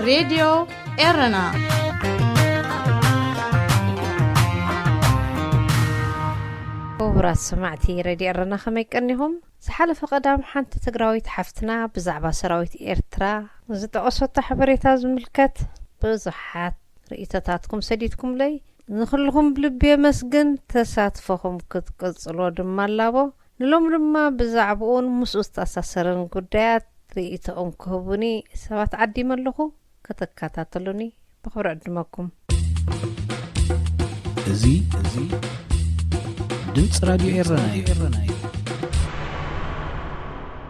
راديو إيرنا كبرات سمعتي راديو إيرنا خميك أنهم سحالف قدام حانت تقراويت حفتنا بزعبا سراويت إيرترا زتقصت حبريتا زملكت بزحات رئيتاتكم سديتكم لي نخلهم بلبي مسجن تساتفهم كتقصلوا دمالابو نلوم لما بزعبون مسوس تأساسرن قدات رئيتهم كهبوني سوات عدي ملخو كتكاتاتلوني بخبر أدمكم زي دنس راديو إيرنا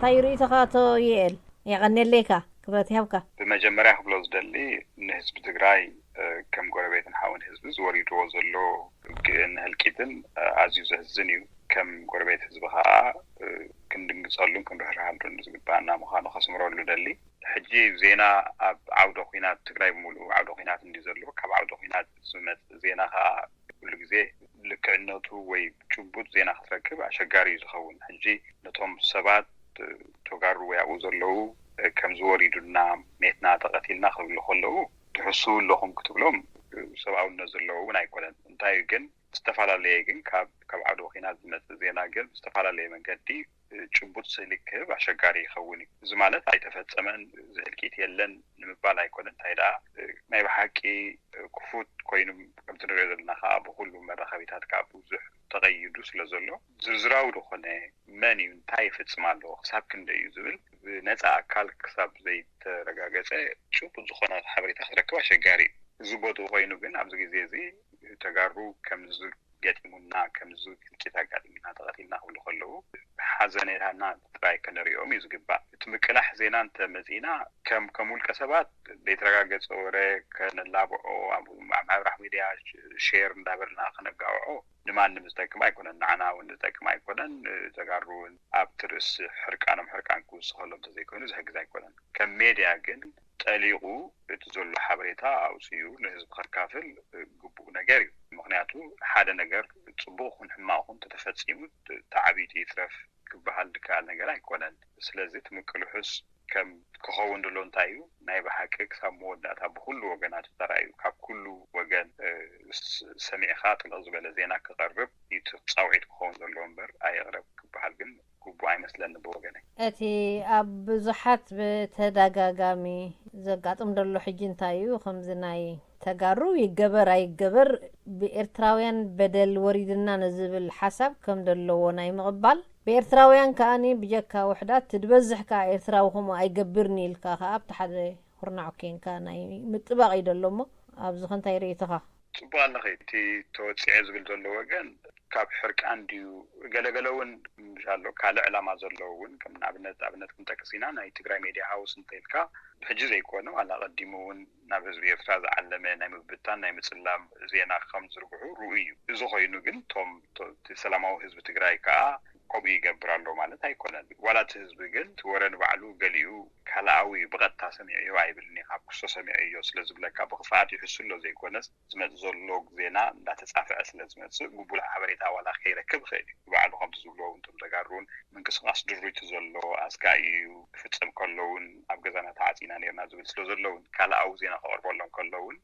طيري تخاطو يقل يغني ليكا كبرتي هبكا بمجمريا خبلوز دلي نهزب تقراي كم قربيت نحاول هزب زوري توزلو نهلكيتن عزيز هزنيو كم قربيت هزبها كندن صالون كم رحالون زبانا مخانو خصمرو دلي حجي زينا عودو خينات تقراي مولو عودو خينات نديزلو كم عودو خينات سمت زيناها كل جزء لكأنه وي جبوت زينا خسركب عشان يزخون حجي نتهم سبات تجارو يعوزلو كم زوري دنا ميتنا تقتلنا خلو تحسوا لهم كتبلهم سبعة ونزلوا ونايقولن انتهي جن استفعل عليه جن كاب عدو خينات زينا جن استفعل عليه من قدي جبوت سلك عشان يخوني زمالات أي تفتمن زي الكيت يلن نمبال يكونن تايدا ما يبحكي كفوت كوينم كم تنرد لنا بقول مرة خبيثات كابو زح تغيير سلزلو زرزراو دخنه ماني انتهي فتسمالو حساب كنده يزول نزع أكل كسب زي ترجعجة شو بتزخنا حبري تخرج واشجاري زبادو غينو بين عبد زي تجارو كم زول يتمنى كم زول كذا قاعدين تغطينا ولا خلوا حزننا تراي كنريوم يزقبا تمكلح زينا انت مزينا كم الكسبات بيترجع صوره كان اللعب او مع رحميديا شير ندبرنا خنقاو لما نمستكم يكون نعنا ونستكم يكون تجارون ابترس حركان كوس خلوا تزيكون زي يكون كم ميديا جن تليقو بتزول حبريتا او سيو لهزب خركافل قبو نجاري مغنياتو حدا نجار تصبوخ ونحماخون تتفتسيمو تعبيتي يترف كبهال دكال نجار يكونن سلازي تمكلو حس كم كخوون دلون تايو نايبا حاكيك سامو داتا بكل وغنات ترايو كاب كل وغن سميع خاطل أزبال زينا كغرب يتصاوعيد كخوون دلون بر أي غرب كبهال جن كوبو أي مثلا بوغني أتي أب زحات بتداغاغامي زقاتم دلو حجين تايو خمزناي تجارو يجبر بإرتراويان بدل وريدنا نزل الحسب كم دلو ناي مقبل بإرتراويان كأني بجكا وحدات تدبزح كا إرتراوهم أيجبرني الكاها أبتحد هرنعكين كاناي متبقي دلومه أبزخن تيريتها تبغى الله تي توتسعز بالدلو وجن كاب حرك عنديو قلقلون مشالو كالع علامة زلون كم نابنت كنت كسينا ناي تجري ميديا هاوس نتيلكا بحجز يكونوا على قديمون نابز بيفراز علمه ناي مبتان ناي مثلام زينا خمس رؤيو زخينو جن توم تسلامو حزب تجري كا قبي يقبرالو مالت هيكونن ولا تحزب جن تورن بعلو قليو كلاوي بغتا سمعيو عيبلني خابكسو سمعيو سلازبلكا بخفات يحسلو زي كونس زمت زولوك زينا لا تتصافع سلازمت قبول حبريتا ولا خير كب خيري بعلو خمس زولو انتم تقارون من قصقاس درويت زولو اسكايو فتسم كلون ابغزانا تعطينا نيرنا زول سلازلون كلاو زينا خوربولون كلون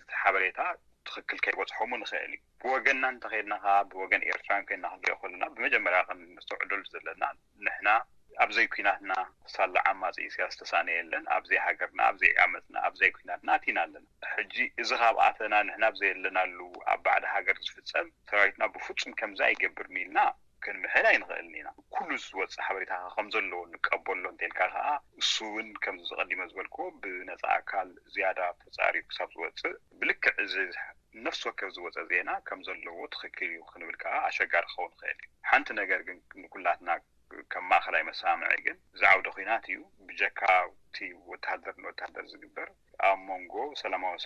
حبريتا تخكل كي بوصحوم نخيلي بوغننا انتخيدناها بوغن إيرتران كينا حقيا خلنا بمجمرا خن نستوعدول زلنا نحنا أبزي كيناتنا صال عمازي سياسة ثانية لن أبزي حقرنا أبزي عمتنا أبزي كيناتنا تينا لن حجي إذا غاباتنا نحنا أبزي لنا لو بعد حقر زفتسل ترايتنا بفوتسم كم زي قبر ميلنا كان محلا ينغلنينا كل زوات حبريتها خمزلو نقبلو تلكاها سون كم زغدي مزبلكو بنزع أكال زيادة تزاري كساب زوات بلك عزيز نفس وكذا زوات زينا كم زلو تخكلي وخنبلكا عشاقار خون خيلي حانت نقر كلاتنا كم ما خلاي مسامع جن زعود خيناتيو بجكا تي وتهدر زجبر مونغو سلامة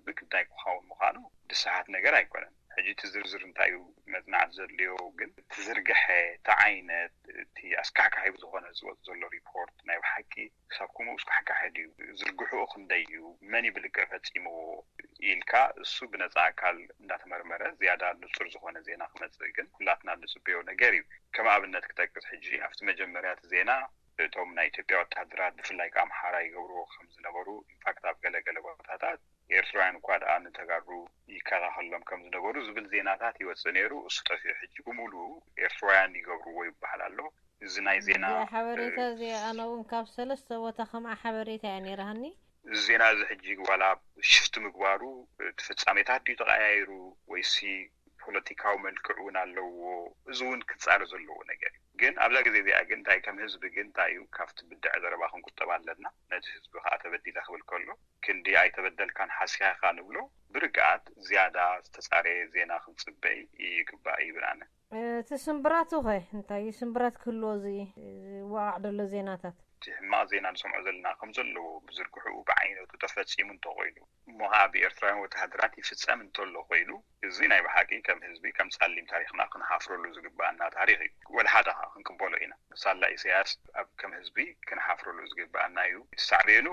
بك دايك خاون مخانو دساعات نقر يكونن حجي تزرزر نتايو مدنع زليو جن تزرقحي تعينت تي أسكعك هاي بزغانا زولو ريبورت نايو حكي سابكم أسكع حكا حديو زرقحو أخنديو ماني بلقافة إيمو إلكا السو بنزاكال نات مرمرة زيادة نصر زغانا زينا خمس جن كلاتنا نسبيو نقريو كما أبنت كتاكس حجي أفت مجمرات زينا እቶም ናይ ኢትዮጵያ ወታደራት ብፍላይ ካብ ኣምሓራ ይገብርዎ ከም ዝነበሩ ኢንፋክት ኣብ ገለገለ ቦታታት ኤርትራውያን እኳ ደኣ ንተጋሩ ይከላኸሎም ከም ዝነበሩ ዝብል ዜናታት ይወፅእ ነይሩ። እሱ ጠፊኡ ሕጂ ብሙሉእ ኤርትራውያን ይገብርዎ ይበሃል ኣሎ። እዚ ናይ ዜና ሓበሬታ እዚ ኣነ እውን ካብ 3 ቦታ ከምዓ ሓበሬታ እያ ነይራኒ። ዜና እዚ ሕጂ ዋላ ሽፍቲ ምግባሩ ተፈጻሜታት ድዩ ተቀያይሩ ወይሲ ፖለቲካዊ መልክዕ እውን ኣለዎ። እዚ እውን ክጻር ዘለዎ ነገር ግን ኣብዛ ግዜ እዚኣ ግን እንታይ ከም ህዝቢ ግን እንታይ ካብቲ ብድዕ ዘረባ ክንቁጠብ ኣለና። ነቲ ህዝቢ ከዓ ተበዲለ ክብል ከሎ ክንዲ ኣይተበደልካን ሓስካኻ ንብሎ ብርግኣት ዝያዳ ዝተጻረየ ዜና ክንጽበይ ይግባእ ይብላነ። እቲ ስምብራቱ ኸ እንታይ ስምብራት ክህልዎ እዚ ዋቅዕ ደሎ ዜናታት ሕማቅ ዜና ንሰምዖ ዘለና ከም ዘለዎ ብዝርግሑ ብዓይነቱ ተፈጺሙ እንተኮይኑ እሞሃ ብኤርትራውያን ወታደራት ይፍጸም እንተሎ ኮይኑ እዚ ናይ ብሓቂ ከም ህዝቢ ከም ጸሊም ታሪክና ክንሓፍረሉ ዝግባአና ታሪክ እዩ። ወልሓዳኻ ክንቅበሎ ኢና። ሳላ ኢሳያስ ኣብ ከም ህዝቢ ክንሓፍረሉ ዝግባአና እዩ። ተሳዕቤኑ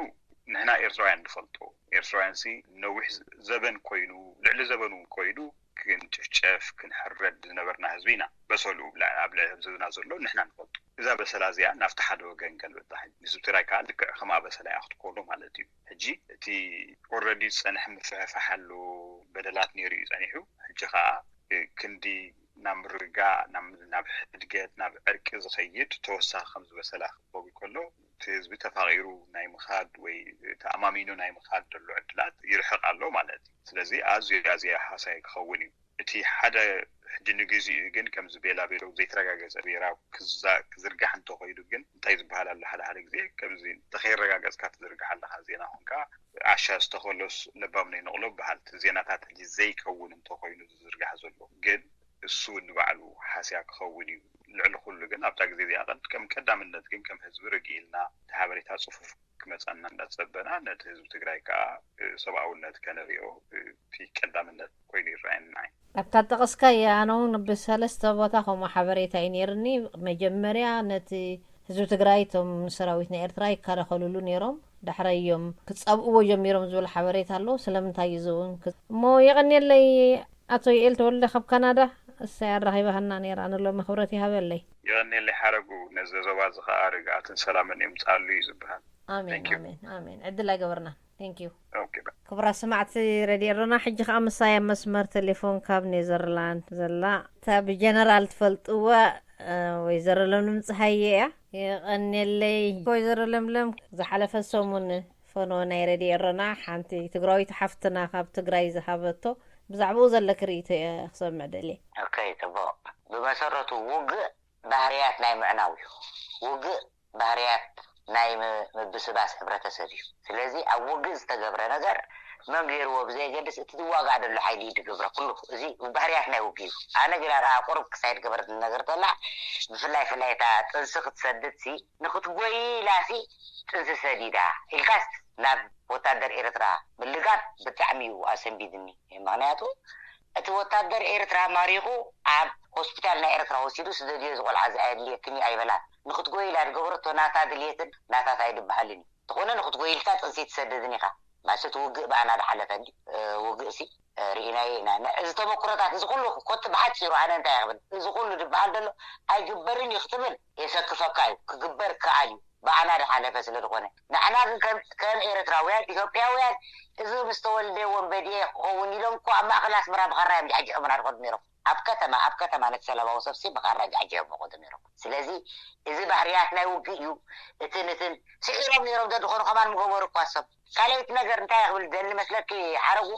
ንሕና ኤርትራውያን ንፈልጦ ኤርትራውያንሲ ነዊሕ ዘበን ኮይኑ ልዕሊ ዘበኑ ኮይኑ ክንጭፍጨፍ ክንሕረድ ዝነበርና ህዝቢ ኢና። በሰሉ ኣብ ህዝብና ዘሎ ንሕና ንፈልጦ እዛ በሰላ እዚኣ ናብቲ ሓደ ወገን ገልበጣ ህዝቢ ትግራይ ከዓ ልክዕ ከም በሰላ ኣኽትኮሎ ማለት እዩ። ሕጂ እቲ ኦልሬዲ ፀንሕ ምፍሕፋሓሉ በደላት ነይሩ እዩ ፀኒሑ። ሕጂ ከዓ ክንዲ ናብ ምርጋዕ ናብ ሕድገት ናብ ዕርቂ ዝኸይድ ተወሳኺ ከም ዝበሰላ ክበብ ከሎ እቲ ህዝቢ ተፋቂሩ ናይ ምኻድ ወይ ተኣማሚኑ ናይ ምኻድ ዘሎ ዕድላት ይርሕቕ ኣሎ ማለት እዩ። ስለዚ ኣዝዩ ሓሳይ ክኸውን እዩ። እቲ ሓደ ሕጂ ንግዚኡ ግን ከም ዝቤላ ቤሎ ዘይተረጋገፀ ብሄራዊ ክዝርጋሕ እንተኮይዱ ግን እንታይ ዝበሃል ኣሎ ሓደ ግዜ ከምዚ ተኸይረጋገፅካ ትዝርጋሕ ኣለካ ዜና ኮንካ ዓሻ ዝተኸሎስ ለባም ናይ ነቕሎ በሃል ዜናታት ሕጂ ዘይከውን እንተኮይኑ ዝዝርጋሕ ዘሎ ግን እሱ ንባዕሉ ሓስያ ክኸውን እዩ። ልዕሊ ኩሉ ግን ኣብታ ግዜ እዚኣ ከም ቀዳምነት ግን ከም ህዝቢ ርጊኢልና ሓበሬታ ጽፉፍ ክመጻና እንዳጸበና ነቲ ህዝቢ ትግራይ ከዓ ሰብኣውነት ከነሪኦ እቲ ቀዳምነት ኮይኑ ይረአየና። ኣብታ ጠቕስካ ኣነ እውን ብሰለስተ ቦታ ከምኡ ሓበሬታ እዩ ነይርኒ። መጀመርያ ነቲ ህዝቢ ትግራይ እቶም ሰራዊት ናይ ኤርትራ ይከላኸልሉ ነይሮም ዳሕረዮም ክጸብእዎ ጀሚሮም ዝብል ሓበሬታ ኣሎ። ስለምንታይ እዩ እውን እሞ ይቕኒለይ ኣቶ ይኤል ተወልደ ካብ ካናዳ እሳይ ኣራኺባህና ነይራ ንሎ መኽብረት ይሃበለይ ይቕኒለይ ሓረጉ ነዚ ዞባ እዚ ከዓ ርግኣትን ሰላምን የምጻሉ እዩ ዝበሃል። አሜን አሜን አሜን ዕድል ኣይገበርና ቴንክ ዩ ኦኬ ክብራ ሰማዕቲ ረድዮ ኤረና ሕጂ ከዓ ምሳያ መስመር ቴሌፎን ካብ ኔዘርላንድ ዘላ እታ ብጀነራል ትፈልጥዋ ወይዘሮ ለምለም ፀሓየ እያ። ይቐኒለይ ወይዘሮ ለምለም ዝሓለፈ ሰሙን ፈኖ ናይ ረድዮ ኤረና ሓንቲ ትግራዊት ሓፍትና ካብ ትግራይ ዝሃበቶ ብዛዕባኡ ዘለክ ርእይቶ ክሰምዕ ደልየ። ኦኬ ፅቡቅ። ብመሰረቱ ውግእ ባህርያት ናይ ምዕናው እዩ። ውግእ ባህርያት ናይ ምብስባስ ሕብረተሰብ እዩ። ስለዚ ኣብ ውግእ ዝተገብረ ነገር መን ገይርዎ ብዘይገድስ እቲ ዝዋጋዕ ደሎ ሓይሊ ይድገብረ ኩሉ እዚ ባህርያት ናይ ውግእ እዩ። ኣነ ግን ኣብ ቁርብ ክሳይድ ገበረት ነገር ተላ ብፍላይ እታ ጥንሲ ክትሰድድ ሲ ንክትጎይ ኢላሲ ጥንሲ ሰዲዳ ኢልካስ ናብ ወታደር ኤርትራ ምልጋት ብጣዕሚ እዩ ኣሰንቢድኒ። ምክንያቱ እቲ ወታደር ኤርትራ ማሪኹ ኣብ ሆስፒታል ናይ ኤርትራ ወሲዱ ስደድዮ ዝቆልዓ ዝኣድልየክኒ ኣይበላን። ንክትጎይ ኢላ ዝገበረቶ ናታ ድልየትን ናታት ኣይድበሃልን ትኾነ ንክትጎይ ኢልካ ጥንሲ ትሰድድን ኢኻ ማለት ውግእ በኣና ዳሓለፈ እንዲ ውግእ ሲ ርኢናይ እዚ ተመኩረታት እዚ ኩሉ ኮት ብሓፂሩ ኣነ እንታይ ይኽብል እዚ ኩሉ ድበሃል ደሎ ኣይግበርን ይኽትብል የሰክፈካ እዩ ክግበር ከኣል እዩ በኣና ዳሓለፈ ስለ ዝኾነ ንሕና ግን ከም ኤርትራውያን ኢትዮጵያውያን እዚ ምስ ተወልደ ወንበዴ ክኸውን ኢሎም እኮ ኣብ ማእኸል ኣስመራ ብኻራ እዮም ጃዕጅዖምን ኣድቆዱ ነይሮም። ኣብ ከተማ ነቲ ሰለባዊ ሰብሲ ብኻራ ጃዕጅዖም መቆዱ ነይሮም። ስለዚ እዚ ባህርያት ናይ ውግእ እዩ። እትን ስዒሮም ነይሮም ዘድኾኑ ከማን ምገበሩ እኳ ሰብ ካልኦት ነገር እንታይ ይኽብል ደሊ መስለኪ ሓረጉ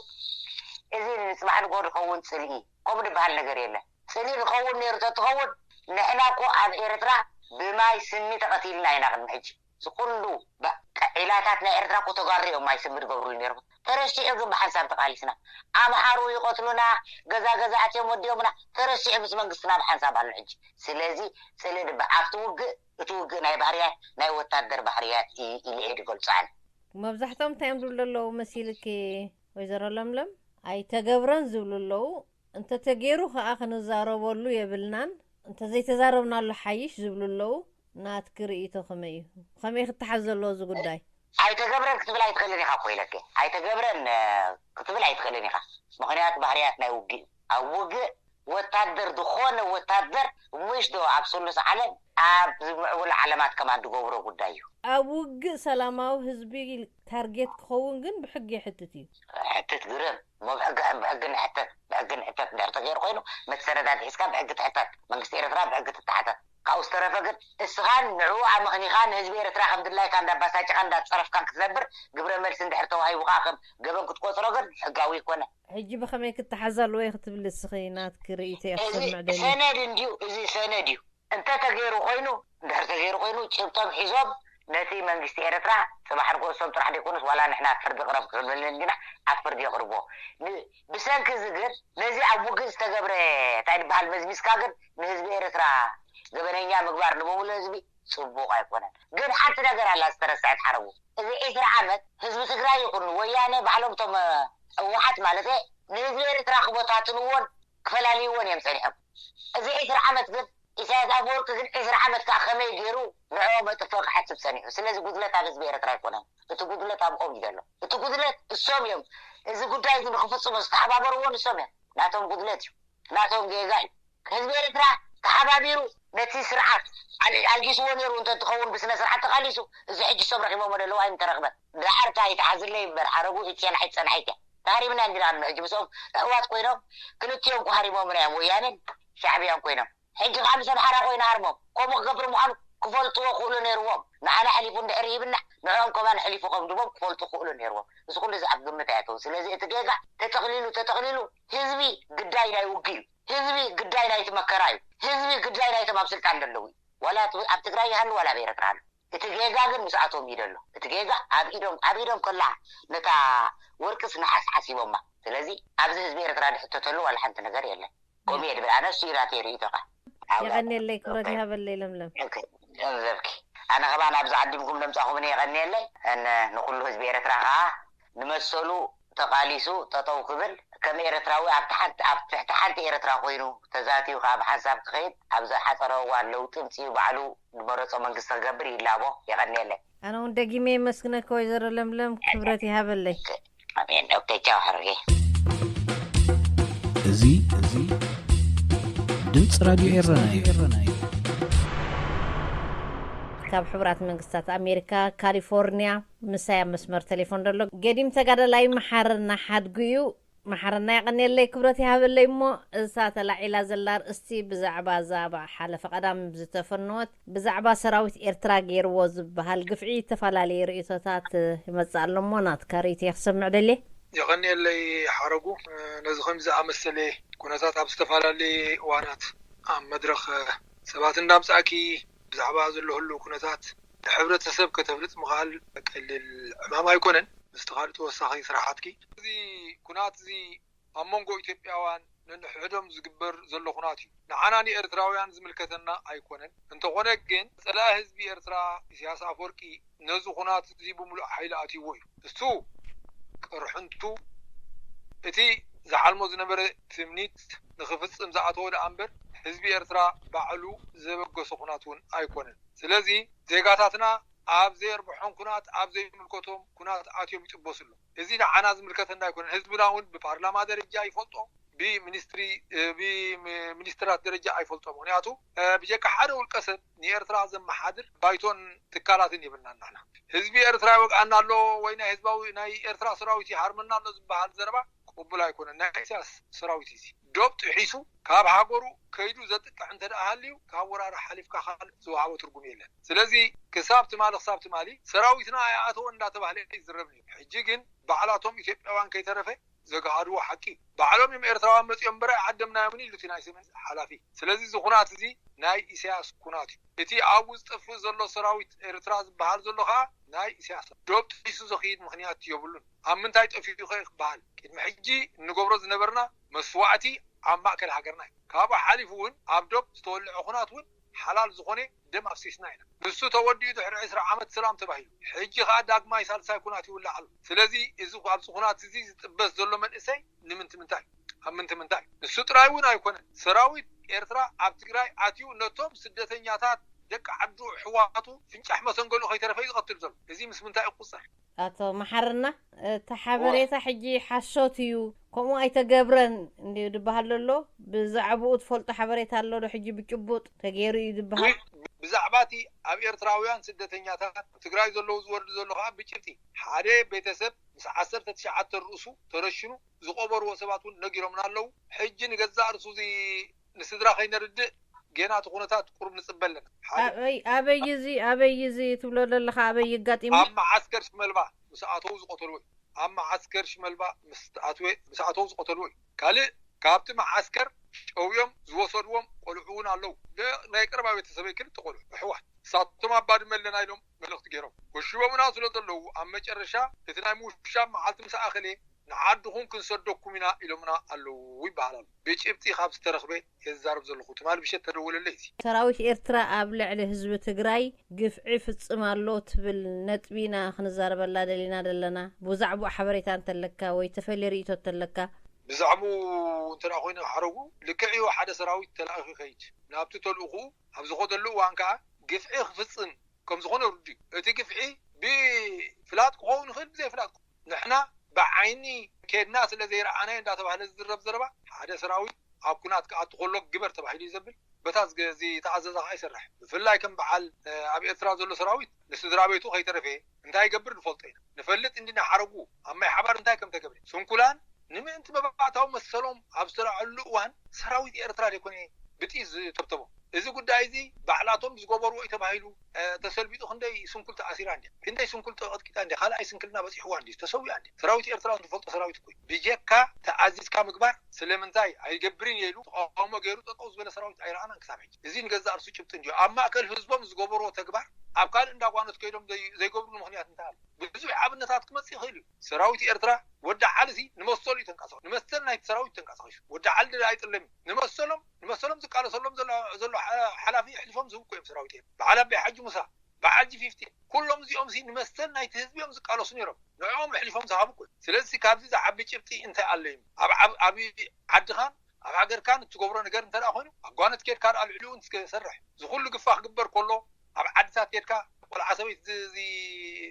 እዚ ንፅባሕ ንጎ ዝኸውን ፅልኢ ከምኡ ድበሃል ነገር የለን። ፅልኢ ዝኸውን ነይሩ ተትኸውን ንሕና እኮ ኣብ ኤርትራ ብማይ ስሚ ተቐቲልና ኢና ቅድሚ ሕጂ ዝኩሉ ዒላታት ናይ ኤርትራ እኮ ተጋሪኦም ማይ ስሚ ዝገብሩ ነይሮም። ተረሲዑ ግን ብሓንሳብ ተቃሊስና ኣምሓሩ ይቆትሉና ገዛ ኣትዮም ወዲኦምና ተረሲዑ ምስ መንግስትና ብሓንሳብ ኣሎ ሕጂ። ስለዚ ፅልኢ ድበሃል ኣብቲ ውግእ እቲ ውግእ ናይ ባህርያት ናይ ወታደር ባህርያት ኢልዒድ ይገልፃል። መብዛሕትኦም እንታይ እዮም ዝብሉ ኣለዉ መሲልክ ወይዘሮ ለምለም ኣይተገብረን ዝብሉ ኣለዉ። እንተተገይሩ ከዓ ክንዛረበሉ የብልናን እንተዘይተዛረብናሉ ሓይሽ ዝብሉ ኣለዉ። ናትክ ርእይቶ ከመይ እዩ ከመይ ክትሓዝ ዘለዎ እዚ ጉዳይ? ኣይተገብረን ክትብል ኣይትኽእልን ኢኻ እኮ ኢለክ ኣይተገብረን ክትብል ኣይትኽእልን ኢኻ። ምክንያቱ ባህርያት ናይ ውግእ ኣብ ውግእ ወታደር ዝኾነ ወታደር ውሽዶ ኣብ ስሉስ ዓለም ዝምዕብል ዓለማት ከማ ድገብሮ ጉዳይ እዩ ኣብ ውግእ ሰላማዊ ህዝቢ ታርጌት ክኸውን ግን ብሕጊ ይሕትት እዩ ሕትት ግርም ብሕጊ ንሕተት እንድሕር ተገይሩ ኮይኑ መሰረታት ሒዝካ ብሕጊ ትሕተት መንግስቲ ኤርትራ ብሕጊ ትተሓተት ካብኡ ዝተረፈ ግን እስኻን ንዕኡ ኣመኽኒኻ ንህዝቢ ኤርትራ ከም ድላይካ እንዳባሳጭኻ እንዳፀረፍካን ክትነብር ግብረ መልሲ እንድሕር ተዋሂቡኻ ከም ገበን ክትቆፅሮ ግን ሕጋዊ ይኮነ ሕጂ ብኸመይ ክትሓዘሉ ወይ ክትብል እስኺ ናት ክርእይተ ክሰምዕ ደሊ ሰነድ እንድዩ እዚ ሰነድ እዩ እንተ ተገይሩ ኮይኑ እንድሕር ተገይሩ ኮይኑ ጭብጦም ሒዞም ነቲ መንግስቲ ኤርትራ صباح ንጎሶም ጥራሕ ደይኮኑስ ዋላ ንሕና ፍርዲ ቅረብ ክብልን ግና ኣብ ፍርዲ የቕርቦ ብሰንኪ ዝግር ነዚ ኣብ ውግእ ዝተገብረ እንታይ ዝበሃል መዝሚስካ ግን ንህዝቢ ኤርትራ ገበነኛ ምግባር ንበሙሉ ህዝቢ ጽቡቕ ኣይኮነን ግን ሓንቲ ነገር ኣላ ዝተረስዐት ሓረቡ እዚ 20 ዓመት ህዝቢ ትግራይ ይኹን ወያነ ባዕሎም ቶም ህወሓት ማለት ንህዝቢ ኤርትራ ክቦታትንዎን ክፈላልይዎን እዮም ፀኒሖም እዚ 20 ዓመት ግን ኢሳያስ ኣፈወርቂ ግን 20 ዓመት ከዓ ከመይ ገይሩ ንዕኦም መጥፈቅ ሓስብ ፀኒሑ ስለዚ ጉድለት ኣብ ህዝቢ ኤርትራ ኣይኮነን እቲ ጉድለት ኣብኦም እዩ ዘሎ እቲ ጉድለት እሶም እዮም እዚ ጉዳይ እዚ ንክፍፅሙ ዝተሓባበርዎ ንሶም እዮም ናቶም ጉድለት እዩ ናቶም ጌጋ እዩ ህዝቢ ኤርትራ ተሓባቢሩ ነቲ ስርዓት ኣልጊስዎ ነይሩ እንተትኸውን ብስነ ስርዓት ተቃሊሱ እዚ ሕጂ ሶም ረኺቦሞ ደለዋ ኣይምተረኽበት ድሓርታ ይተሓዝለይ እምበር ሓረጉ እትየን ሓይፀናሒት እያ ተሃሪብና እንዲና ሕጂ ምስኦም እዋት ኮይኖም ክልቲኦም ሃሪቦም ናዮም ወያነን ሻዕብያን ኮይኖም ሕጂ ከዓ ምስ ኣምሓራ ኮይና ሃርሞም ከምኡ ክገብሩ ምዃኑ ክፈልጥዎ ክእሉ ነይርዎም ንዓና ሕሊፉ እንድሕር ይብና ንዕኦም ከማን ሕሊፉ ከም ድቦም ክፈልጡ ክእሉ ነይርዎም እዚ ኩሉ እዚ ኣብ ግምት ኣያተው ስለዚ እቲ ጌጋ ተተኽሊሉ ህዝቢ ግዳይ ናይ ውግእ እዩ ህዝቢ ግዳይ ናይቲ መከራ እዩ ህዝቢ ግዳይ ናይቶም ኣብ ስልጣን ደለዉ እዩ ወላ ኣብ ትግራይ ይሃሉ ወላ ብኤርትራ ሃሉ እቲ ጌጋ ግን ምስኣቶም እዩ ደሎ እቲ ጌጋ ኣብ ኢዶም ከላ ነታ ወርቅስ ንሓስ ሓሲቦማ ስለዚ ኣብዚ ህዝቢ ኤርትራ ድሕተተሉ ዋላ ሓንቲ ነገር የለን ቆም የድብል ኣነሱ ኢራተ ርእቶኻ يغنيلي كرتي هبلي لملم زبكي انا كمان ابز عدمكم لمصاخم يغنيلي ان نقول له حزب ኤርትራ نمسلو تقاليسو تطو قبل كم ኤርትራዊ ኣብ تحت ኤርትራ ኮይኑ ተዛቲው ካብ ሓሳብ ትኸይድ ኣብዛ ሓፀረዋ ለውጥ ምጽዩ ባዕሉ ድመረጾ መንግስት ተገብር ይላቦ يغنيلي انا وندقيمي مسكنك ويزر لملم كبرتي هبلي امين اوكي تشاو حرقي ازي ድምጽ ራዲዮ ኤረና ካብ ሕብራት መንግስታት ኣሜሪካ ካሊፎርኒያ ምሳያ መስመር ቴሌፎን ደሎ ገዲም ተጋደላይ መሓርና ሓድጉዩ መሓርና ይቀነለይ ክብረት ይሃበለይ ሞ እሳ ተላዒላ ዘላር እስቲ ብዛዕባ ዛባ ሓለፈ ቀዳም ዝተፈንወት ብዛዕባ ሰራዊት ኤርትራ ገይርዎ ዝበሃል ግፍዒ ተፈላለየ ርእይቶታት ይመጻለሞ ናት ካሪት ይኽሰምዕ ደሊ يغنيلي حرقو نزخم زعمسلي كوناتات ኣብ ዝተፈላለዩ ዋናት ኣብ መድረኽ ሰባት እንዳምጻኪ ብዛዕባ ዘሎ ሁሉ ኩነታት ሕብረተሰብ ከተፍልጥ ምኻል ቀሊል ዕማም ኣይኮነን ምስተኻል ተወሳኺ ስራሓትኪ እዚ ኩናት እዚ ኣብ መንጎ ኢትዮጵያውያን ንሕዶም ዝግበር ዘሎ ኩናት እዩ ንዓናኒ ኤርትራውያን ዝምልከተና ኣይኮነን እንተኾነ ግን ፀላኢ ህዝቢ ኤርትራ ኢሳያስ ኣፈወርቂ ነዚ ኩናት እዚ ብምሉእ ሓይሊ ኣትይዎ እዩ እሱ ቅርሕንቱ እቲ ዝሓልሞ ዝነበረ ትምኒት ንኽፍጽም ዝኣተወ ኣምበር ህዝቢ ኤርትራ ባዕሉ ዘበገሶ ኩናት እውን ኣይኮነን ስለዚ ዜጋታትና ኣብ ዘይርብሖም ኩናት ኣብ ዘይምልከቶም ኩናት ኣትዮም ይጥበስሉ እዚ ንዓና ዝምልከተና ኣይኮነን ህዝብና እውን ብፓርላማ ደረጃ ይፈልጦ بمنسترات درجة أي فلتو مهنياتو بجاك حدا والقصد ني إرترا زمحادر بايتون تكالاتين يبننا نحنا هزبي إرترا وقعنا له وينا هزباوي ناي إرترا سراويتي حرمنا له زبحال زربا قبولا يكون ناي إساس سراويتي زي دوبت حيسو كاب حاقورو كيدو زدك عند الأهاليو كاورا حليف كخال زوعاو ترقم يلن سلازي كسابت مالي خسابت مالي سراويتنا آياتو اندا تبهلي زربني حجيقن بعلاتهم يتبعوان كي ترفي زغارو حقي بعلم يم ኤርትራውያን መጽዮም በራ ዓደምና ምን ይሉት ናይ ሰሜን ሓላፊ ስለዚ ዝኹናት እዚ ናይ ኢሳያስ ኩናት እቲ ኣብ ውስጥ ጥፍ ዘሎ ሰራዊት ኤርትራ ዝበሃል ዘሎ ኸ ናይ ኢሳያስ ዶብ ጥይሱ ዘኺድ ምኽንያት ይብሉን ኣብ ምንታይ ጠፊኡ ይኽባል ቅድሚ ሕጂ ንገብሮ ዝነበርና መስዋዕቲ ኣብ ማእከል ሃገርና ካብ ሓሊፉን ኣብ ዶብ ዝተወልዑ ኩናት እውን حلال زخوني دم أفسيسنا هنا بسوا تودي دحر 20 عام سلام تباهي حجي خاد داك ما يسال سايكوناتي ولا حل سلازي إذا قاب سخونات زي بس ظلوا من إسي نمنت منتاي هم منت منتاي السطراي وين هيكون سراوي إرترا عبتقراي عتيو نتوم سدتين ياتات دك عدو حواتو فينش أحمد سنقولوا خي ترفيز قتل ظل زي مس منتاي قصة أتو محرنا تحبريتا حجي حشوتيو كمو أي تجبرن إني دبهالله بزعبوت فلت حبريتا الله حجي بجبوت تغيري دبهال ብዛዕባቲ ኣብ ኤርትራውያን ስደተኛታት ትግራይ ዘለዉ ዝወርድ ዘሎ ከዓ ብጭብጢ ሓደ ቤተሰብ ምስ 19 ርእሱ ተረሽኑ ዝቆበርዎ ሰባት እውን ነጊሮምና ኣለዉ ሕጂ ንገዛእ ርእሱ እዚ ንስድራ ከይነርድእ ገና ትኩነታት ቁርብ ንጽበለና ኣበይ እዚ ትብሎ ዘለኻ ኣበይ ይጋጢሙ ኣብ ማዓስከር ሽመልባ ምስኣተው ዝቆተልዎ ኣብ ማዓስከር ሽመልባ ምስኣተው ዝቆተልዎ ካልእ ካብቲ ማዓስከር ጨውዮም ዝወሰድዎም ቆልዑ እውን ኣለዉ ናይ ቀረባ ቤተሰበይ ክልተ ቆልዑ ኣሕዋት ሳቶም ኣባድመለና ኢሎም መልእኽቲ ገይሮም ወሽቦምና ስለ ዘለዉ ኣብ መጨረሻ እቲ ናይ ምውሻብ መዓልቲ ምስ ኣኸለ ንዓድኹም ክንሰደኩም ኢና ኢሎምና ኣለዉ ይበሃል ብጭብጢ ካብ ዝተረኽበ የዛረብ ዘለኹ ትማል ብሸት ተደወለለይ ሰራዊት ኤርትራ ኣብ ልዕሊ ህዝቢ ትግራይ ግፍዒ ፍጽም ኣሎ ትብል ነጥቢና ክንዛረበላ ደሊና ዘለና ብዛዕባ ሓበሬታ እንተለካ ወይ ተፈልየ ርእይቶ እንተለካ ብዛዕባ እንተና ኮይኑ ሓረጉ ልክዕዮ ሓደ ሰራዊት ተላእኺ ከይድ ናብቲ ተልእኹ ኣብ ዝኸደሉ እዋን ከዓ ግፍዒ ክፍጽም ከም ዝኾነ ርዲ እቲ ግፍዒ ብፍላት ክኸውን ይኽእል ብዘይፍላት ንሕና ብዓይኒ ከድና ስለ ዘይረኣናዮ እንዳተባሃለ ዝዝረብ ዘረባ ሓደ ሰራዊት ኣብ ኩናት ከኣቱ ከሎ ግበር ተባሂሉ ይዘብል በታ ዝተኣዘዘ ከዓ ይሰርሕ ብፍላይ ከም በዓል ኣብ ኤርትራ ዘሎ ሰራዊት ንስድራ ቤቱ ከይተረፈ እንታይ ይገብር ንፈልጦ ኢና ንፈልጥ እንዲና ሓረጉ ኣብ ማይ ሓባር እንታይ ከም ተገብረ ስንኩላን ንምእንቲ መባዕታዊ መሰሎም ኣብ ዝተረዓሉ እዋን ሰራዊት ኤርትራ ደይኮነ ብጢ ዝተብተቦ እዚ ጉዳይ እዚ ባዕላቶም ዝገበርዎ እዩ ተባሂሉ ተሰልቢጡ ክንደይ ስንኩል ተኣሲራ እንዴ ክንደይ ስንኩል ተቐጥቂጣ እንዴ ካልኣይ ስንክልና በፂሕዋ እንዴ ተሰዊያ እንዴ ሰራዊት ኤርትራ እንትፈልጦ ሰራዊት እኮ ብጀካ ተኣዚዝካ ምግባር ስለምንታይ ኣይገብርን የሉ ተቃውሞ ገይሩ ጠጠው ዝበለ ሰራዊት ኣይረኣናን ክሳብ ሕጂ እዚ ንገዛእ ርእሱ ጭብጢ እንጂ ኣብ ማእከል ህዝቦም ዝገበርዎ ተግባር ኣብ ካልእ እንዳጓኖት ከይዶም ዘይገብርሉ ምክንያት እንታይ ኣሎ ብዙሕ ኣብነታት ክመጽእ ይኽእል እዩ ሰራዊት ኤርትራ ወዲ ዓልሲ ንመሰሉ ይተንቀሳቀሱ ንመሰል ናይቲ ሰራዊት ተንቀሳቀሱ ወዲ ዓል ኣይጥለም ንመሰሎም ዝቃለሰሎም ዘሎ ሓላፊ ሕልፎም ዝውቁ እዮም ሰራዊት ኤርትራ በዓል ኣባይ ሓጂ ሙሳ በዓል G50 ኩሎም እዚኦም ሲ ንመሰል ናይቲ ህዝቢኦም ዝቃለሱ ነይሮም ንዕኦም ሕልፎም ዝሃቡ እኮ ስለዚ ካብዚ ዝዓቢ ጭብጢ እንታይ ኣሎ እዩ ኣብ ዓድኻን ኣብ ሃገርካን እትገብሮ ነገር እንተዳ ኮይኑ ኣጓነት ኬድካ ኣልዕሉ እንትሰርሕ ዝኩሉ ግፋሕ ግበር ከሎ ኣብ ዓድታት ኬድካ ቆልዓ ሰበይቲ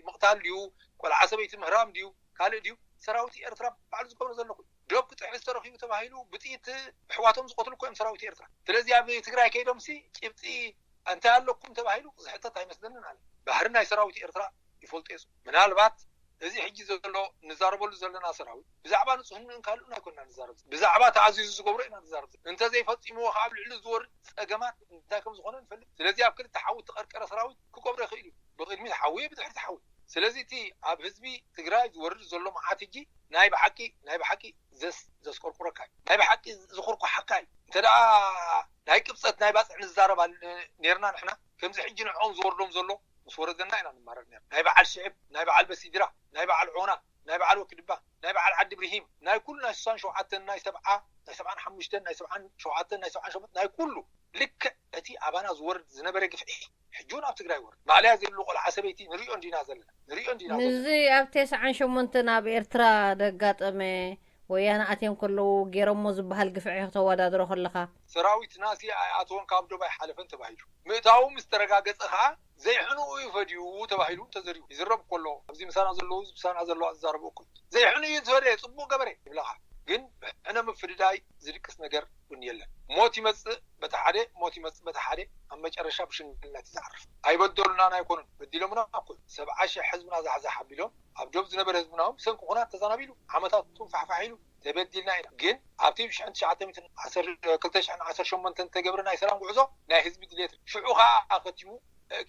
ምቕታል ድዩ ቆልዓ ሰበይቲ ምህራም ድዩ ካልእ ድዩ ሰራዊት ኤርትራ ባዕሉ ዝገብሮ ዘሎ ኮይኑ ዶብ ክጥዕስ ተረኺቡ ተባሂሉ ብጥይት ኣሕዋቶም ዝቆትሉ ኮይኖም ሰራዊት ኤርትራ ስለዚ ኣብ ትግራይ ከይዶም ሲ ጭብጢ እንታይ ኣለኩም ተባሂሉ ዝሕተት ኣይመስለንን ኣለ ባህሪ ናይ ሰራዊት ኤርትራ ይፈልጡ የሱ ምናልባት እዚ ሕጂ ዘሎ ንዛረበሉ ዘለና ሰራዊት ብዛዕባ ንጹህነትን ካልኡን ኣይኮንና ንዛረብ ብዛዕባ ተኣዚዙ ዝገብሮ ኢና ንዛረብ እንተዘይፈፂምዎ ካብ ልዕሊ ዝወርድ ፀገማት እንታይ ከም ዝኾነ ንፈልጥ ስለዚ ኣብ ክልተ ሓዊ ተቐርቀረ ሰራዊት ክቆብሮ ይኽእል እዩ ብቅድሚት ሓዊ ብድሕሪት ሓዊ ስለዚ እቲ ኣብ ህዝቢ ትግራይ ዝወርድ ዘሎ መዓት ሕጂ ናይ ብሓቂ ዘስቆርቁረካ ናይ ብሓቂ ዝኹርኩ ሓካ እዩ እንተደኣ ናይ ቅብፀት ናይ ባፅዕ ንዛረባ ነርና ንሕና ከምዚ ሕጂ ንዕኦም ዝወርዶም ዘሎ ምስ ወረደና ኢና ንማረር ነርና ናይ በዓል ሽዕብ ናይ በዓል በሲድራ ናይ በዓል ዖና ናይ በዓል ወክድባ ናይ በዓል ዓዲ ብርሂም ናይ ኩሉ ናይ 67 ናይ 70 ናይ 75 ናይ 77 ናይ 78 ናይ ኩሉ ልክ እቲ ኣባና ዝወርድ ዝነበረ ግፍዒ ሕጁን ኣብ ትግራይ ወርድ ማዕልያ ዘሎ ቆልዓ ሰበይቲ ንሪኦ እንዲና ዘለና እዚ ኣብ 98 ናብ ኤርትራ ደጋጠመ ወያነ ኣትዮም ከለዉ ገይሮሞ ዝበሃል ግፍዒ ከተወዳድሮ ከለኻ ሰራዊት ናሲ ኣትዎን ካብ ዶባይ ሓለፈን ተባሂሉ ምእታው ምስ ተረጋገፀ ከዓ ዘይሕንኡ ይፈድዩ ተባሂሉ ተዘሪቡ ይዝረብ ከሎ ኣብዚ ምሳና ዘለዉ ምሳና ዘለዋ ዝዛረቡ እኩል ዘይሕንኡ ዝፈድየ ፅቡቅ ገበረ ይብለኻ ግን ሕነ ምፍድዳይ ዝድቅስ ነገር እውን የለን ሞት ይመፅእ በታ ሓደ ሞት ይመፅእ በታ ሓደ ኣብ መጨረሻ ብሽንግልነት ይዝዓርፍ ኣይበደሉናን ኣይኮኑን በዲሎምና እኮ 70,000 ሕዝብና ዝሓዛ ሓቢሎም ኣብ ዶብ ዝነበረ ህዝብና ሰንኪ ኩናት ተዛናቢሉ ዓመታቱን ፋሕፋሒሉ ተበዲልና ኢና ግን ኣብቲ 2018 ተገብረ ናይ ሰላም ጉዕዞ ናይ ህዝቢ ድሌት ሽዑ ከዓ ኣኸቲሙ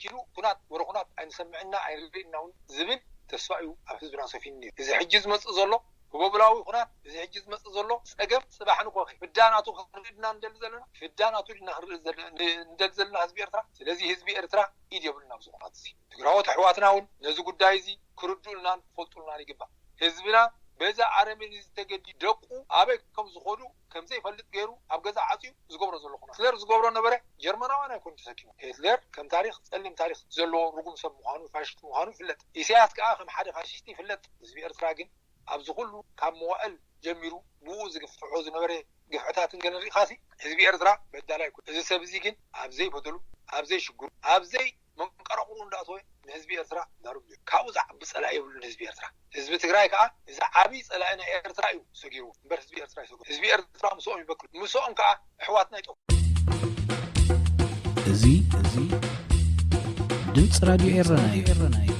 ኪሉ ኩናት ወረኹናት ኣይንሰምዕና ኣይንርኢና እውን ዝብል ተስፋ እዩ ኣብ ህዝብና ሰፊን ነይሩ እዚ ሕጂ ዝመፅእ ዘሎ ህቦብላዊ ኩናት እዚ ሕጂ ዝመፅእ ዘሎ ፀገም ፅባሕ ንኮኺ ፍዳናቱ ክንርኢድና እንደል ዘለና ፍዳናቱ ድና ክንርኢ እንደል ዘለና ህዝቢ ኤርትራ ስለዚ ህዝቢ ኤርትራ ኢድ የብሉና ኣብዚ ኩናት እዚ ትግራዎት ኣሕዋትና እውን ነዚ ጉዳይ እዚ ክርድኡልናን ክፈልጡልናን ይግባእ ህዝብና በዛ ኣረመኔ ዝተገዲ ደቁ ኣበይ ከም ዝኸዱ ከምዘይፈልጥ ገይሩ ኣብ ገዛ ዓፅዩ ዝገብሮ ዘሎ ኩናት ሂትለር ዝገብሮ ነበረ ጀርመናውያን ኣይኮኑ ተሰኪሙ ሂትለር ከም ታሪክ ፀሊም ታሪክ ዘለዎ ርጉም ሰብ ምዃኑ ፋሽስት ምዃኑ ይፍለጥ ኢሳያስ ከዓ ከም ሓደ ፋሽስት ይፍለጥ ህዝቢ ኤርትራ ግን ኣብዚ ኩሉ ካብ መዋእል ጀሚሩ ብኡ ዝግፍዖ ዝነበረ ግፍዕታትን ገለ ሪኢኻሲ ህዝቢ ኤርትራ በዳላይ ይኮነ እዚ ሰብ እዚ ግን ኣብዘይ በደሉ ኣብዘይ ሽግሩ ኣብዘይ መንቀረቑሩ እንዳእተወ ንህዝቢ ኤርትራ ዛረብ እዩ ካብኡ ዝዓቢ ፀላኢ የብሉን ህዝቢ ኤርትራ ህዝቢ ትግራይ ከዓ እዚ ዓብይ ፀላኢ ናይ ኤርትራ እዩ ሰጊሩ እምበር ህዝቢ ኤርትራ ይሰጉ ህዝቢ ኤርትራ ምስኦም ይበክሉ ምስኦም ከዓ ኣሕዋትና ይጠቁ እዚ ድምፂ ራድዮ ኤረና እዩ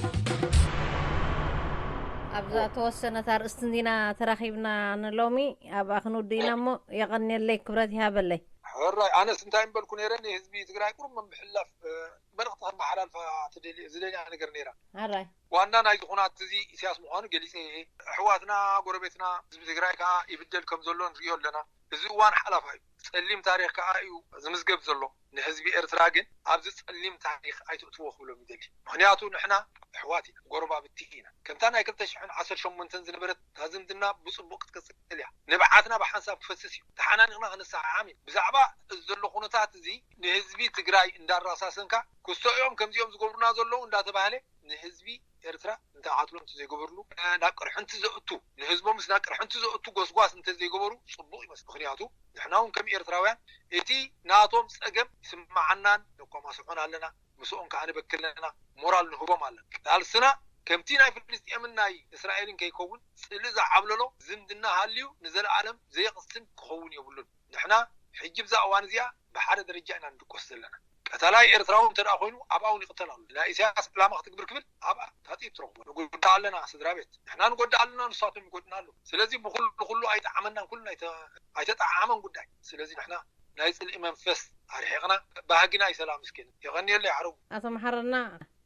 ኣብዛ ተወሰነት ኣርእስትና ተራኺብና ንሎሚ ኣብ ኣኽኑዲና እሞ የቐኒለይ ክብረት ይሃበለይ ሕራይ ኣነስ እንታይ እምበልኩ ነይረኒ ህዝቢ ትግራይ ቁሩብ ምሕላፍ መልእኽቲ ከመሓላልፋ ዝደልያ ነገር ነይራ ሕራይ ዋና ናይ ዝኾናት እዚ ኢሳያስ ምዃኑ ገሊፀ ኣሕዋትና ጎረቤትና ህዝቢ ትግራይ ከዓ ይብደል ከም ዘሎ ንሪኦ ኣለና እዚ እዋን ሓላፋ እዩ ጸሊም ታሪክ ከዓ እዩ ዝምዝገብ ዘሎ ንህዝቢ ኤርትራ ግን ኣብዚ ጸሊም ታሪክ ኣይትእትዎ ክብሎም ይደሊ ምክንያቱ ንሕና ኣሕዋት ኢና ጎረባብቲ ኢና ከምታ ናይ 2018 ዝነበረት ታዝምድና ብፅቡቅ ክትቀፅል እያ ንብዓትና ብሓንሳብ ክፈስስ እዩ ተሓናኒቕና ክንሰዓዓም ኢና ብዛዕባ ዘሎ ኩነታት እዚ ንህዝቢ ትግራይ እንዳራሳሰንካ ክስተኦም ከምዚኦም ዝገብሩና ዘለዉ እንዳተባሃለ ንህዝቢ ኤርትራ እንተዓትሎም ዘይገበርሉ ናብ ቅርሕንቲ ዘእቱ ንህዝቦም ናብ ቅርሕንቲ ዘእቱ ጎስጓስ እንተዘይገበሩ ፅቡቅ ይመስል ምክንያቱ ንሕና እውን ከም ኤርትራውያን እቲ ናቶም ፀገም ይስማዓናን ንቆማስዑን ኣለና ምስኦም ከዓ ንበክለና ሞራል ንህቦም ኣለና ቃልስና ከምቲ ናይ ፍልስጤምን ናይ እስራኤልን ከይከውን ፅሊ ዝዓብለሎ ዝምድና ሃልዩ ንዘለዓለም ዘይቕስን ክኸውን የብሉን ንሕና ሕጂ ብዛ እዋን እዚኣ ብሓደ ደረጃ ኢና ንድቆስ ዘለና ቀተላይ ኤርትራውን እንተዳ ኮይኑ ኣብኣውን ይቕተል ኣሎ ናይ ኢሳያስ ዕላማ ክትግብር ክብል ኣብኣ ታጢብ ትረኽቦ ንጎዳ ኣለና ስድራ ቤት ንሕና ንጎዳ ኣለና ንሳቶም ይጎድና ኣሎ ስለዚ ብኩሉ ኣይጠዓመናን ኩሉ ኣይተጣዓመን ጉዳይ ስለዚ ንሕና ናይ ፅልኢ መንፈስ ኣርሒቕና ባህግና ይሰላም ምስኪን ይቐኒየለይ ዓረቡ ኣቶ መሓረና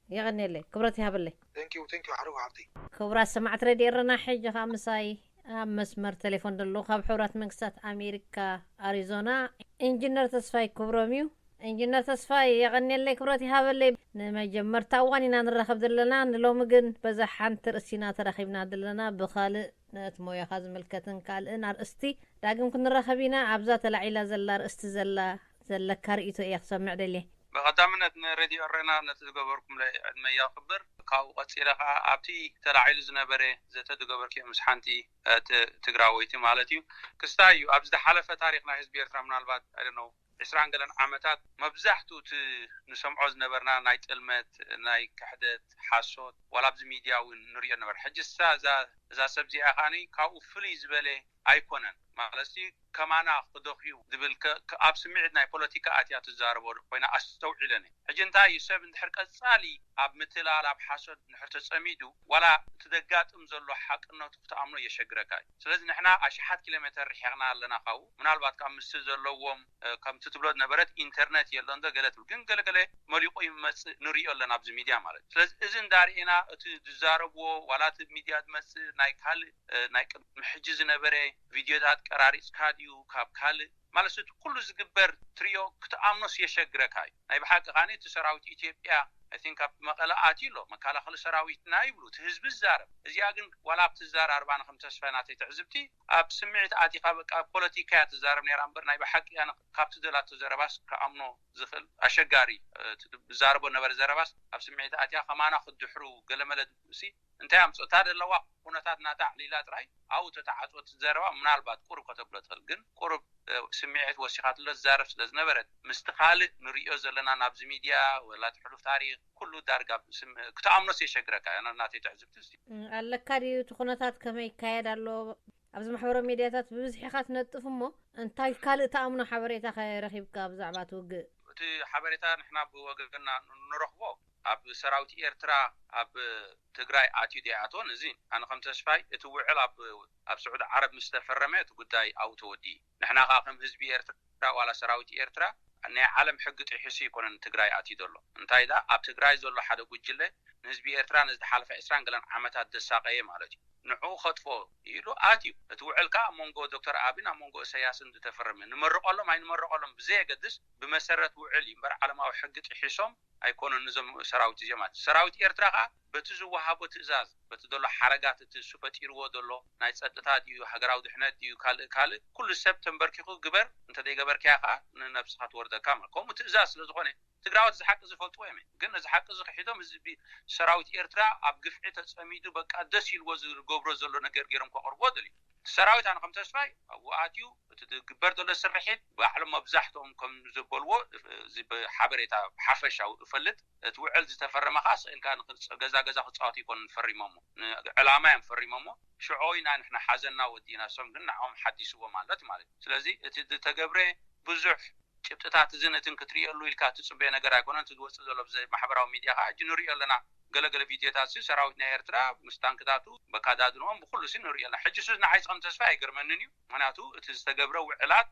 يغنيلي كبرتي هابلي ثانك يو عروه عبدي كبرات سمعت راديو رنا حجه خامساي مسمر تليفون دلو خاب حورات منكسات امريكا اريزونا انجينير تسفاي كبروميو انجينير تسفاي يغنيلي كبرتي هابلي نمجمر تاوانينا نرخب دلنا نلو مغن بزحان ترسينا ترخيبنا دلنا بخالق نتمويا خاز ملكتن كالن ارستي داغم كنرخبينا ابزا تلعيلا زلار زلا كاريتو يخسمع دلي بقدامنا راديو أرنا نتدقبركم لعدما يخبر كاو قصيرها عبتي تلعيل زنبري زت تدقبر كي مسحنتي تقراويتي مالتيو كستايو أبزد حلفة تاريخنا حزب إيرترا من البعض I don't know 20 قلن عامتات مبزحتو نسمعو زنبرنا ناي تلمت ناي كحدت حاسوت ولا بز ميديا ونريو نبر حجسا زا سبزي أخاني كاو فليز بلي أيكونن مالستي كمانا خدوخيو دبل كأب سمعتنا بوليتيكا أتيا تزاربو وينا أستوعلني حجنتا يسب نحرك الصالي أب مثلال أب حاسد نحرت تسميدو ولا تدقات أمزلو حق إنه تفتعملو يشجركاي سلازم نحنا 10 كيلومتر رحنا لنا خاو من البعض كم مستزلوهم كم تتبلد نبرت إنترنت يلون ده قلت وجن قلة مليقو يمس نريو لنا بز ميديا مالت سلاز إذن دارينا تزاربو ولا تميديا تمس نايكال نايك محجز نبرة فيديوهات قراري سكاديو كاب كال مالست كل زجبر تريو كتأمنس يشجركاي أي بحق غاني تسراوي إثيوبيا I think مقالة آتيلو مقالة خلص سراوي نايبلو تهزب الزارب إزياقن ولا بتزار 4-5 سفينات تحزبتي بسمعت آتي قاب بوليتيكات الزارب نيران برناي بحق أنا قاب تدلات تزارباس كأمنو زخل أشجاري زاربو نبر زارباس بسمعت آتي خمانا خد دحرو قلملد سي انتهى مصوتات اللواء ونتات ناتع ليلات رأي أو تتعطو تزاربا من البعض قرب كتبلت الجن قرب سمعت وثيقات للزارب سلاز نبرد مستقال نريو زلنا نابز ميديا ولا تحلف تاريخ كله دارقا كتأمنس يشجرك أنا ناتي تعزبت سي اللكاري تخونتات كما يكايد اللو أبز محور ميدياتات بزحيخات نتفمو انتاي كالي تأمنو حبريتا خير رخيبك بزعبات وق حبريتا نحنا بوقنا نرخبو أب سراوت إيرترا أب تجراي عتيو دي عطون زين أنا خمسة شفاي توعل أب سعود عرب مستفرمات قداي أو تودي نحنا قاقم حزب إيرترا ولا سراوت إيرترا أن عالم حقت يحسي يكون تجراي عتيو دلو انتاي دا أب تجراي زلو حدا قجلة حزب إيرترا نزد حالة إسران قلن عمتات دساقية مالتي نعو خطفو يلو آتيو توعل كا مونغو دكتور آبين مونغو سياسن تفرمين نمرق لهم هاي نمرق لهم بزي قدس بمسرة وعلي مبر على ما حقت يحسهم أيكون النظام سراوت جماعة سراوت إيرترا بتزو وهابو تزاز بتدل حركات تسوبت إيرو دلو نايت أدتها ديو حجراو دحنا ديو كال كل سبتمبر كيخو جبر أنت دي جبر كياقة نفس خط ورد كامل كم تزاز لزغني تقراوت زحق زفلت ويمي قلنا زحق زحيدهم زبي سراوت إيرترا أبقفعي تسميدو بقى دس الوزير جبر زلو نجرجرم كقربو دلي سراوت أنا 5 شفاي أو آتيو تجبر دول السرحين وعلم مبزحتهم كم زبلوا زب حبريتا حفش أو فلت توعل تفرم خاص إن كان جزا خصاتي يكون فريمامو علامة فريمامو شعوينا نحن حزننا ودينا سم قلنا عم حديثوا مالت مالك سلازي تجبره بزح ጭብጥታት ዝነትን ክትሪእሉ ኢልካ ትጽበየ ነገር ኣይኮነን ትወጽእ ዘሎ ብዘይ ማሕበራዊ ሚድያ ከዓ ንሪኦ ኣለና ገለገለ ቪድዮታት ሰራዊት ናይ ኤርትራ ምስታንክታቱ በካዳድኖም ብኩሉ ንሪኦ ኣለና ሕጂ ሱ ንዓይፅም ተስፋ ኣይገርመንን እዩ ምክንያቱ እቲ ዝተገብረ ውዕላት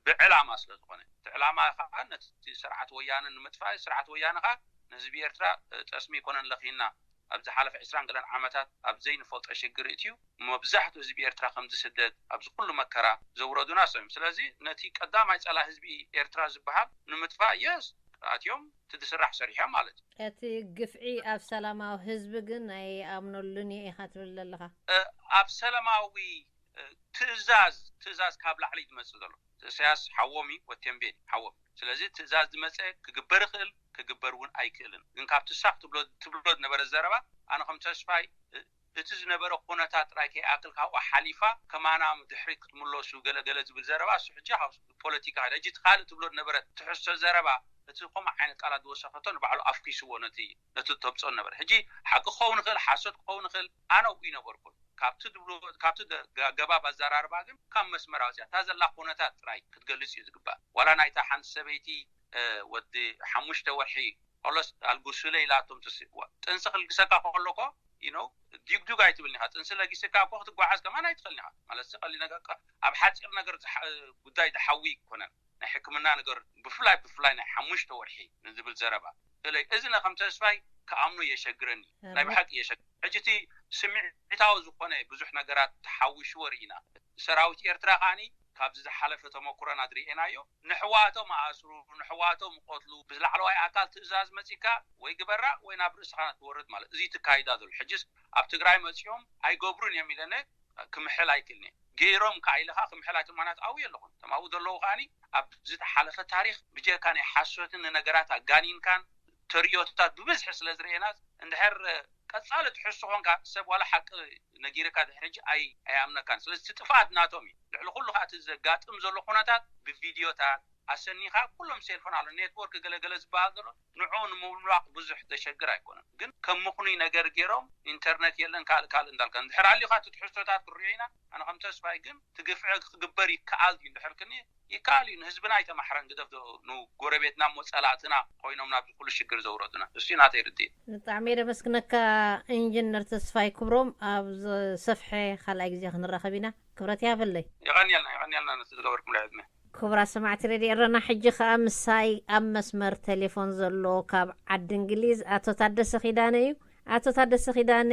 ብዕላማ ስለ ዝኾነ እቲ ዕላማ ከዓ ነቲ ስርዓት ወያነ ንምጥፋእ ስርዓት ወያነ ከዓ ንህዝቢ ኤርትራ ጠስሚ ይኮነን ለኺና ኣብዚ ሓለፈ 20 ገለን ዓመታት ኣብ ዘይንፈልጦ ሽግር እዩ መብዛሕትኡ ህዝቢ ኤርትራ ከም ዝስደድ ኣብዚ ኩሉ መከራ ዘውረዱና ሰም ስለዚ ነቲ ቀዳማይ ፀላ ህዝቢ ኤርትራ ዝበሃል ንምጥፋእ የስ ኣትዮም ትድስራሕ ሰሪሖም ማለት እቲ ግፍዒ ኣብ ሰላማዊ ህዝቢ ግን ናይ ኣምነሉን ኢኻ ትብል ዘለኻ ኣብ ሰላማዊ ትእዛዝ ካብ ላዕሊ ዝመጽእ ዘሎ ኢሳያስ ሓወሚ ወተንቤን ሓወም ስለዚ ትእዛዝ ዝመጽእ ክግበር ይኽእል ክግበር እውን ኣይክእልን ግን ካብቲ ሳክ ትብሎ ነበረ ዘረባ ኣነ ከም ተስፋይ እቲ ዝነበረ ኩነታት ጥራይ ከይኣክል ካብኡ ሓሊፋ ከማና ድሕሪት ክትምለሱ ገለገለ ዝብል ዘረባ እሱ ሕጂ ፖለቲካ ሕጂ ትካልእ ትብሎ ነበረ ትሕሶ ዘረባ እቲ ከምኡ ዓይነት ቃላት ዝወሰኸቶ ንባዕሉ ኣፍኪስዎ ነቲ ተብፆ ነበረ ሕጂ ሓቂ ክኸውን ይኽእል ሓሶት ክኸውን ይኽእል ኣነ ውኡ ነበርኩ ካብቲ ገባብ ኣዘራርባ ግን ካብ መስመር ኣውፅያ እታ ዘላ ኩነታት ጥራይ ክትገልጽ እዩ ዝግባእ ዋላ ናይታ ሓንቲ ሰበይቲ ወዲ 5 ወርሒ ኦሎስ ኣልጉሱለ ኢላቶም ጥንሲ ክልግሰካ ከለኮ ዲግዱግ ኣይትብልኒ ኢኻ ጥንሲ ለጊስካ እኮ ክትጓዓዝ ከማን ኣይትኽእልኒ ኢኻ ማለት ቀሊል ነገር ኣብ ሓፂር ነገር ጉዳይ ዝሓዊ ይኮነን ናይ ሕክምና ነገር ብፍላይ ናይ 5 ወርሒ ንዝብል ዘረባ እዚ ከም ተስፋይ ከኣምኑ የሸግረኒ ናይ ብሓቂ የሸግር ሕጂ እቲ ስምዒታዊ ዝኾነ ብዙሕ ነገራት ተሓዊሽ ወርኢና ሰራዊት ኤርትራ ኻኒ ካብዚ ዝሓለፈ ተመኩሮና ድሪኤናዮ ንሕዋቶም ኣስሩ ንሕዋቶም ቆትሉ ብዝላዕለዋይ ኣካል ትእዛዝ መፂካ ወይ ግበራ ወይ ናብ ርእስኻ ትወርድ ማለት እዚ ትካይዳ ዘሎ ሕጂስ ኣብ ትግራይ መፂኦም ኣይገብሩን እዮም ኢለነ ክምሕል ኣይክልኒ ገይሮም ካኢልኻ ክምሕል ኣይትማናት ኣው የለኹን ተማው ዘለዉ ኻኒ ኣብ ዝተሓለፈ ታሪክ ብጀካ ናይ ሓሶትን ነገራት ኣጋኒንካን ተሪዮታት ብብዝሒ ስለ ዝርኤናት እንድሕር ቀጻለ ትሕሶ ኾንካ ሰብ ዋላ ሓቂ ነጊርካ ድሕጂ ኣይኣምነካን ስለዚ ጥፋት ናቶም እዩ ልዕሊ ኩሉ ከዓ እቲ ዘጋጥም ዘሎ ኩነታት ብቪድዮታት ኣሰኒኻ ኩሎም ሴልፎን ኣሎ ኔትወርክ ገለገለ ዝበሃል ዘሎ ንዑ ንምምላቕ ብዙሕ ዘሸግር ኣይኮነን ግን ከም ምኹኑይ ነገር ገይሮም ኢንተርኔት የለን ካልእ እንዳልካ እንድሕር ኣልዩኻ እቲ ትሕሶታት ክሪኦ ኢና ኣነ ከም ተስፋይ ግን ትግፍዒ ክግበር ይከኣል እዩ እንድሕር ክኒ ይከኣል እዩ ንህዝብና ኣይተማሕረን ግደፍ ጎረቤትና ሞፀላእትና ኮይኖም ናብ ኩሉ ሽግር ዘውረዱና እሱ ናተይ ርድእ ብጣዕሚ ደመስክነካ ኢንጂነር ተስፋይ ክብሮም ኣብ ሰፍሐ ካልኣይ ግዜ ክንራኸብ ኢና ክብረት ያበለይ ይቐኒልና ነቲ ዝገበርኩም ልዕድመ ክብራ ሰማዕቲ ሬድዮ ኤረና ሕጂ ከዓ ምሳይ ኣብ መስመር ቴሌፎን ዘሎ ካብ ዓዲ እንግሊዝ ኣቶ ታደሰ ኺዳነ እዩ ኣቶ ታደሰ ኺዳነ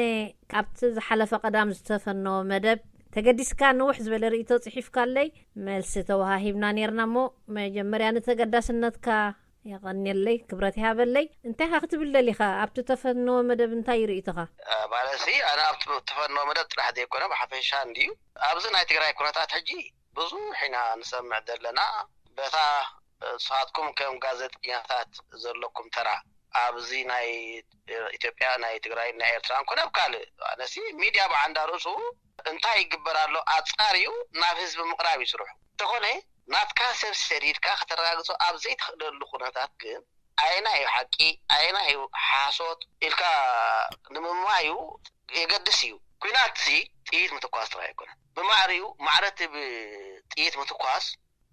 ካብቲ ዝሓለፈ ቀዳም ዝተፈነወ መደብ ተገዲስካ ንውሕ ዝበለ ርእቶ ጽሒፍካለይ መልሲ ተዋሂብና ነርና እሞ መጀመርያ ንተገዳስነትካ يغنيلي كبرتي هابلي انت هاختبل لي خا ابتو تفنو مدب انت يريتها بالسي انا ابتو تفنو مدب طرح دي كنا بحفيشان دي ابزن هاي تግራይ ኩነታት ሕጂ ብዙ ሒና ንሰምዕ ዘለና በታ ሰዓትኩም ከም ጋዜጠኛታት ዘለኩም ተራ ኣብዚ ናይ ኢትዮጵያ ናይ ትግራይ ናይ ኤርትራ እንኳን ኣብካል ኣነሲ ሚድያ ባንዳ ርሱ እንታይ ይግበራሎ ኣጻሪዩ ናብ ህዝብ ምቅራብ ይስርሑ ተኾነ ናትካ ሰብ ሰሪድካ ከተረጋግጾ ኣብ ዘይትኽደሉ ኩነታት ግን አይና ይሐቂ አይና ሓሶት ኢልካ ንምማዩ የገድስ እዩ ኩናት ጥይት ምትኳስ ተራይኮነ በማዕሪው ማዕረት ብጥይት ምትኳስ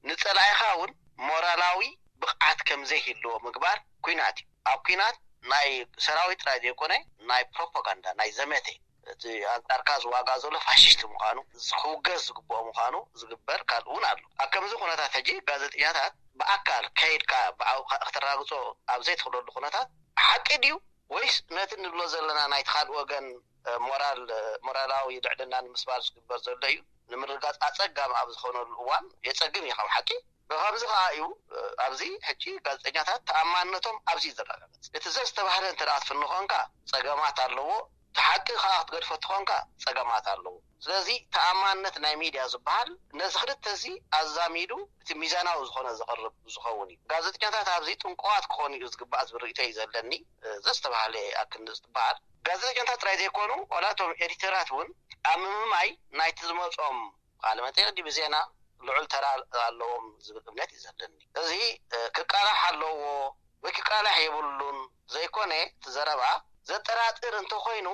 ንጸላይኻውን ሞራላዊ ብቕዓት ከም ዘይህልዎ ምግባር ኩናት ኣብ ኩናት ናይ ሰራዊት ራድዮ ኮነ ናይ ፕሮፓጋንዳ ናይ ዘመቴ እቲ አንጣርካዝ ዋጋ ዘሎ ፋሽስት ምዃኑ ዝኽውገዝ ዝግበኦ ምዃኑ ዝግበር ካልኡን ኣሎ ኣከምዚ ኩነታት ሕጂ ጋዜጠኛታት በኣካል ከይድካ ከተረጋግጾ ኣብ ዘይትኽደሉ ኩነታት ሓቂ ድዩ ወይስ ነቲ ንብሎ ዘለና ናይ ትኻል ወገን ሞራላዊ ልዕልና ንምስባር ዝግበር ዘሎ እዩ ንምርጋጽ ኣጸጋም ኣብ ዝኾነሉ እዋን የጸግም ይኸው ሓቂ በኸምዚ ከዓ እዩ ኣብዚ ሕጂ ጋዜጠኛታት ተኣማንነቶም ኣብዚ ይዘረጋገጽ እቲ ዘስተባህለ እንተደኣ ትፍንኾንካ ጸገማት ኣለዎ ተሓቂ ከዓ ክትገድፎ ትኾንካ ጸገማት ኣለዎ ስለዚ ተኣማንነት ናይ ሚድያ ዝበሃል ነዚ ክልተ እዚ ኣዛሚዱ እቲ ሚዛናዊ ዝኾነ ዘቕርብ ዝኸውን እዩ ጋዜጠኛታት ኣብዚ ጥንቁዋት ክኾኑ እዩ ዝግባእ ዝብል ርእይቶ እዩ ዘለኒ ዘስተባህለ ኣክንዲ ዝበሃል ጋዜጠኛታት ጥራይ ዘይኮኑ ዋላቶም ኤዲተራት እውን ኣብ ምምማይ ናይቲ ዝመፆም ቃለመጠይቅ ዲቪዜና ልዑል ተራ ኣለዎም ዝብል እምነት እዩ ዘለኒ እዚ ክቃላሕ ኣለዎ ወይ ክቃላሕ የብሉን ዘይኮነ ትዘረባ ዘጠራጥር እንተኾይኑ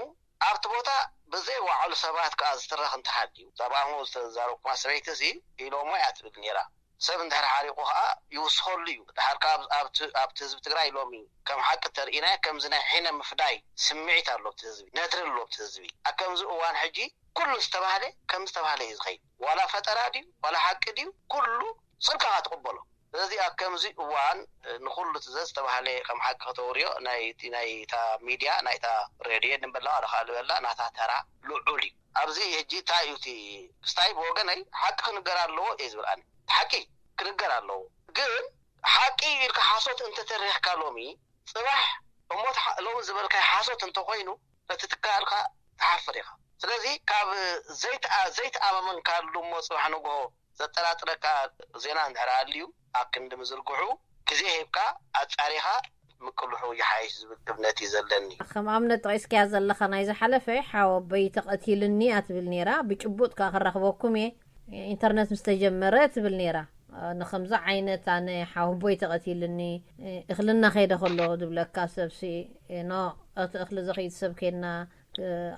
ኣብቲ ቦታ ብዘይ ዋዕሉ ሰባት ከዓ ዝተረኽ እንተሓድዩ ዛባሞ ዝተዛረብኩማ ሰበይቲ እዚ ኢሎሞ እያ ትብል ነይራ ሰብ እንድሕር ሓሪቑ ከዓ ይውስኸሉ እዩ ድሓርካ ኣብቲ ህዝቢ ትግራይ ሎሚ ከም ሓቂ ተርኢና ከምዚ ናይ ሒነ ምፍዳይ ስምዒት ኣሎ ኣብቲ ህዝቢ ነድሪ ኣሎ ኣብቲ ህዝቢ ኣብ ከምዚ እዋን ሕጂ ኩሉ ዝተባሃለ ከም ዝተባሃለ እዩ ዝኸይድ ዋላ ፈጠራ ድዩ ዋላ ሓቂ ድዩ ኩሉ ፅልካ ትቕበሎ ስለዚ ኣብ ከምዚ እዋን ንኩሉ ዝተባሃለ ከም ሓቂ ከተወርዮ ናይታ ሚድያ ናይታ ሬድዮ ንበላ ካል ናታ ተራ ልዑል እዩ ኣብዚ ሕጂ እንታይ እዩ እቲ ክስታይ ብወገነይ ሓቂ ክንገር ኣለዎ እየ ዝብል ኣነ ሓቂ ክንገር ኣለዎ ግን ሓቂ ኢልካ ሓሶት እንተተሪኽካ ሎሚ ፅባሕ እሞት ሎሚ ዝበልካ ሓሶት እንተኮይኑ ነቲ ትካልካ ተሓፍር ኢኻ ስለዚ ካብ ዘይተኣመመንካ ሎሞ ፅባሕ ንግሆ ዘጠራጥረካ ዜና እንድሕር ኣልዩ ኣብ ክንዲ ምዝርግሑ ግዜ ሂብካ ኣፃሪኻ ምቅልሑ ይሓይሽ ዝብል እምነት እዩ ዘለኒ ከም ኣብነት ጠቂስክያ ዘለኻ ናይ ዝሓለፈ ሓወበይ ተቐቲልኒ ኣትብል ነይራ ብጭቡጥካ ክረኽበኩም እየ ኢንተርኔት ምስ ተጀመረ ትብል ነይራ ንከምዚ ዓይነት ኣነ ሓወበይ ተቐቲልኒ እኽልና ከይደ ከለኹ ዝብለካ ሰብሲ ኖ እቲ እኽሊ ዘኸይድ ሰብ ከድና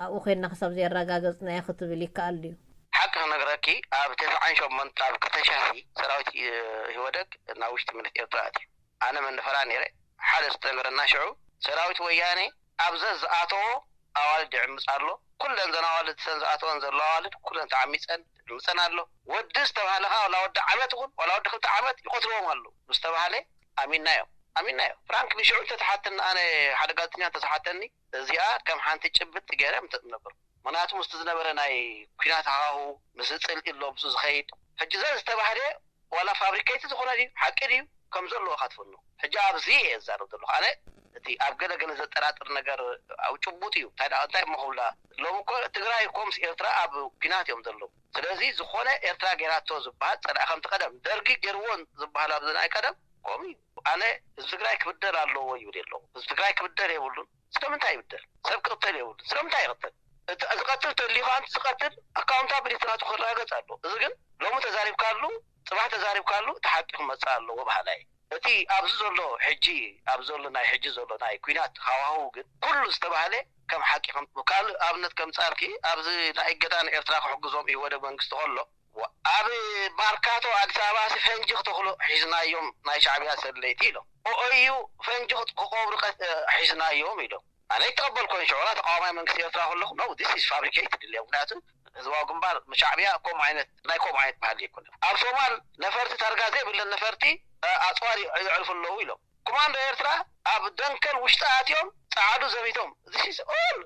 ኣብኡ ከድና ክሳብ ዘየረጋገፅናዮ ክትብል ይከኣል ድዩ ሓቂ ክነግረኪ ኣብ 98 ኣብ ከተሻፊ ሰራዊት ይወደቅ ናብ ውሽጢ ምልክ ኤርትራ እዩ ኣነ መንፈራ ነይረ ሓደ ዝተነገረና ሽዑ ሰራዊት ወያኔ ኣብዘ ዝኣተዎ ኣዋልድ ይዕምፅ ኣሎ ኩለን ዘናዋልድ ዝኣተወን ዘሎ ኣዋልድ ኩለን ተዓሚፀን ይምፀን ኣሎ ወዲ ዝተባሃለኻ ወላ ወዲ ዓመት ይኹን ወላ ወዲ 2 ዓመት ይቆትልዎም ኣሎ ዝተባሃለ ኣሚናዮ ፍራንክ ብሽዑ ተተሓተና ኣነ ሓደ ጋዜጠኛ ተተሓተኒ እዚኣ ከም ሓንቲ ጭብጥ ገይረ ምትነብር ምክንያቱ ምስቲ ዝነበረ ናይ ኩናት ሃዋሁ ምስ ፅልኢ ኣሎ ብሱ ዝኸይድ ሕጂ ዝተባሃለ ዋላ ፋብሪኬት ዝኾነ ድዩ ሓቂ ድዩ ከም ዘለዎ ካትፍኑ ሕጂ ኣብዚ እየ ዝዛረብ ዘለኹ ኣነ እቲ ኣብ ገለገለ ዘጠራጥር ነገር ኣብ ጭቡጥ እዩ እንታይ መኸውላ ሎሚ እኮ ትግራይ ኮምስ ኤርትራ ኣብ ኩናት እዮም ዘለዉ ስለዚ ዝኾነ ኤርትራ ጌራቶ ዝበሃል ፀላኢ ከምቲ ቀደም ደርጊ ገይርዎን ዝበሃል ኣብዚ ናይ ቀደም ከምኡ ኣነ ህዝቢ ትግራይ ክብደል ኣለዎ ይብል ኣለዎ ህዝቢ ትግራይ ክብደል የብሉን ስለምንታይ ይብደል ሰብ ክቅተል የብሉን ስለምንታይ ይቅተል ዝቀትል ተሊኻ ኣንቲ ዝቀትል ኣካውንታብሊቲ ናቱ ክረጋገፅ ኣሎ እዚ ግን ሎሚ ተዛሪብካሉ ፅባሕ ተዛሪብካሉ ተሓቂ ክመፅእ ኣለዎ ባህላይ እቲ ኣብዚ ዘሎ ሕጂ ኣብ ዘሎ ናይ ሕጂ ዘሎ ናይ ኩናት ሃዋህው ግን ኩሉ ዝተባሃለ ከም ሓቂ ካልእ ኣብነት ከም ፃርኪ ኣብዚ ናይ እገዳን ኤርትራ ክሕግዞም እዩ ወደ መንግስቲ ከሎ ኣብ ማርካቶ ኣዲስ ኣበባ ፈንጂ ክትኽሉ ሒዝናዮም ናይ ሻዕብያ ሰለይቲ ኢሎም እዩ ፈንጂ ክቆብሩ ሒዝናዮም ኢሎም ኣነ ይተቐበል ኮን ሽዑራ ተቃዋማይ መንግስቲ ኤርትራ ከለኹ ኖ ዲስ ኢዝ ፋብሪኬትድ ኢለ ምክንያቱ ህዝባዊ ግንባር ሻዕብያ ከምኡ ዓይነት ባህሊ ይኮነ ኣብ ሶማል ነፈርቲ ታርጋ ዘይብለን ነፈርቲ ኣፅዋር ይዕርፉ ኣለዉ ኢሎም ኮማንዶ ኤርትራ ኣብ ደንከል ውሽጢ ኣትዮም ፃዓዱ ዘሚቶም ዚስ ኦል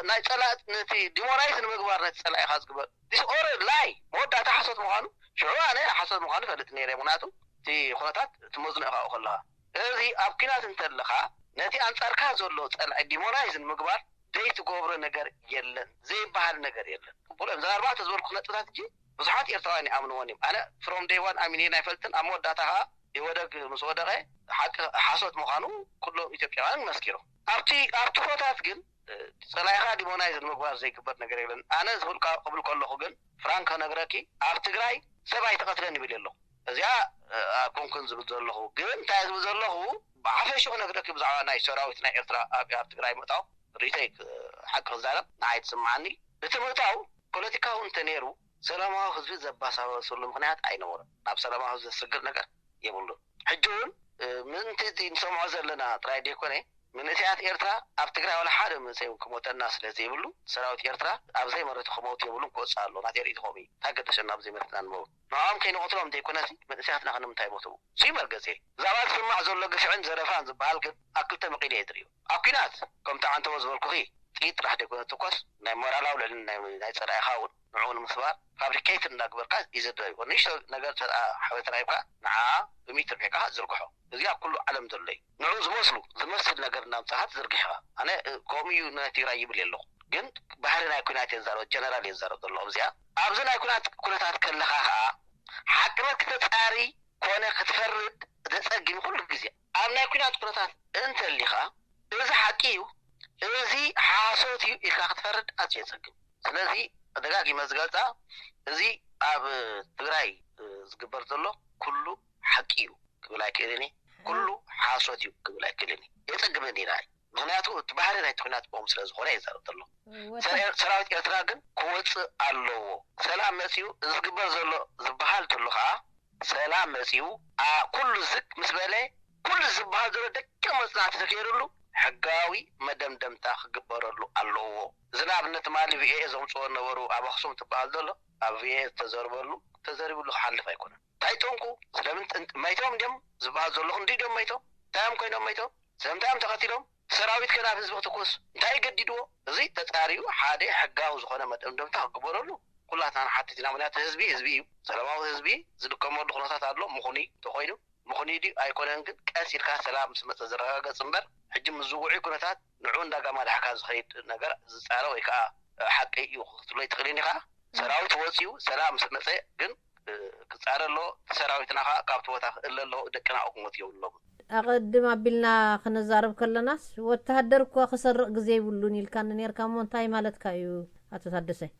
ናይ ፀላእት ነቲ ዲሞራይዝ ንምግባር ነቲ ፀላኢኻ ዝግበር ዚስ ኦል ላይ መወዳእታ ሓሶት ምዃኑ ሽዑ ኣነ ሓሶት ምዃኑ ፈልጥ ነይረ ምክንያቱ እቲ ኩነታት ትመዝኖ ኢኻ ከለኻ እዚ ኣብ ኩናት እንተለኻ ነቲ ኣንጻርካ ዘሎ ፀላኢ ዲሞራይዝ ንምግባር ዘይትገብሮ ነገር የለን ዘይበሃል ነገር የለን ፕሮብለም ዘ4 ዝበልኩ ነጥብታት እንጂ ብዙሓት ኤርትራውያን ይኣምንዎን እዮም ኣነ ፍሮም ዴይ ዋን ኣሚነ ኣይፈልጥን ኣብ መወዳእታ ከዓ ይወደግ ምስ ወደቀ ሓቂ ሓሶት ምዃኑ ኩሎም ኢትዮጵያውያን መስኪሮም ኣብቲ ቦታት ግን ፀላኢኻ ዲሞራይዝ ንምግባር ዘይግበር ነገር የለን ኣነ ዝብልካ ቅብል ከለኹ ግን ፍራንክ ነግረኪ ኣብ ትግራይ ሰብ ኣይተቐትለን ይብል ኣለኹ እዚኣ ኮንኩን ዝብል ዘለኹ ግን እንታይ ዝብል ዘለኹ ብሓፈሽኡ ነግረኪ ብዛዕባ ናይ ሰራዊት ናይ ኤርትራ ኣብ ትግራይ ምእታው ሪተይ ሓቂ ክዛረብ ንዓይ ትስምዓኒ እቲ ምእታው ፖለቲካዊ እንተነይሩ ሰላማዊ ህዝቢ ዘባሳበሰሉ ምክንያት ኣይነበሮን ናብ ሰላማዊ ህዝቢ ዘስግር ነገር የብሉን ሕጂ እውን ምንቲ ንሰምዖ ዘለና ጥራይ ደይኮነ መንእሰያት ኤርትራ ኣብ ትግራይ ዋላ ሓደ መንእሰይ ክሞተና ስለዘይብሉ ሰራዊት ኤርትራ ኣብ ዘይመረቱ ክመውት የብሉን ክወፅእ ኣሎ ናተይ ርኢትኹም እዩ እንታይ ገደሸና ኣብ ዘይመረትና ንመውት ንዖም ከይንቆትሎም እንተይኮነሲ መንእሰያትና ክንምንታይ ሞተው ሲመርገፂ ብዛዕባ ዝስማዕ ዘሎ ግፍዕን ዘረፋን ዝበሃል ግን ኣብ ክልተ መቂለ እየ ትርእዩ ኣብ ኩናት ከምቲ ዓንተቦ ዝበልኩኺ ጥቂት ጥራሕ ደይኮነ ትኮስ ናይ ሞራላዊ ልዕሊ ናይ ፀላኢኻ እውን ንዕኡ ንምስባር ፋብሪኬት እንዳግበርካ ይዘደዩ ንእሽቶ ነገር ሓበሬታ ራይብካ ንዓ ብሚትር ርሒካ ዝርግሖ እዚ ኣብ ኩሉ ዓለም ዘሎ እዩ ንዕኡ ዝመስል ነገር እናምፅኻ ትዝርግሕኻ ኣነ ከምኡ እዩ ናይ ትግራይ ይብል ኣለኹ ግን ባህሪ ናይ ኩናት የዛረብ ጀነራል የዛረብ ዘሎ እዚኣ ኣብዚ ናይ ኩነታት ከለኻ ከዓ ሓቅነት ክተፃሪ ኮነ ክትፈርድ ዘፀግም ኩሉ ግዜ ኣብ ናይ ኩነታት እንተሊኻ እዚ ሓቂ እዩ እዚ ሓሶት እዩ ኢልካ ክትፈርድ ኣዝዩ የፀግም ስለዚ ደጋጊመ ዝገልፃ እዚ ኣብ ትግራይ ዝግበር ዘሎ ኩሉ ሓቂ እዩ ክብል ኣይክእልኒ ኩሉ ሓሶት እዩ ክብል ኣይክእልኒ የፀግመኒ ናይ ምክንያቱ እቲ ባህሪ ናይ ኩናት ቦም ስለ ዝኾነ የዛረብ ዘሎ ሰራዊት ኤርትራ ግን ክወፅእ ኣለዎ ሰላም መፅኡ ዝግበር ዘሎ ዝበሃል ዘሎ ከዓ ሰላም መሲው ኩሉ ዝቅ ምስ በለ ኩሉ ዝበሃል ዘሎ ደቂ መጽናዕቲ ተገይሩሉ ሕጋዊ መደምደምታ ክግበረሉ ኣለዎ ዝናብነት ማሊ ቪኤ ዘምጽኦ ነበሩ ኣብ ኣክሱም ትበሃል ዘሎ ኣብ ቪኤ ተዘሪብሉ ክሓልፍ ኣይኮነን ታይቶንኩ ስለምን ማይቶም ደም ዝበሃል ዘለኹ እንዲ ደም ማይቶም ታም ኮይኖም ማይቶም ሰምታም ተኸቲሎም ሰራዊት ከናብ ህዝቢ ክትኩስ እንታይ ገዲድዎ እዚ ተጻሪዩ ሓደ ሕጋዊ ዝኾነ መደምደምታ ክግበረሉ ኩላትና ሓቲትና ምክንያቱ ህዝቢ እዩ ሰላማዊ ህዝቢ ዝድከመሉ ኩነታት ኣሎ ምኹኒ ተኾይኑ ምኹኒ ዲ ኣይኮነን ግን ቀስ ኢልካ ሰላም ምስ መፀ ዝረጋገፅ እምበር ሕጂ ምዝውዒ ኩነታት ንዑ እንዳጋማ ድሓካ ዝኸይድ ነገር ዝፃረ ወይ ከዓ ሓቂ እዩ ክትብሎ ይትኽእልን ኢኻ ሰራዊት ወፂኡ ሰላም ምስ መፀ ግን ክፃረሎ ሰራዊትና ከዓ ካብቲ ቦታ ክእለ ኣለዎ ደቅና እኩሞት የብሎም أقدم أبلنا خنزارب كلناس وتهدر كوا خسر جزء يقولون يلكان نير كمون تاي مالت كايو أتتحدثه.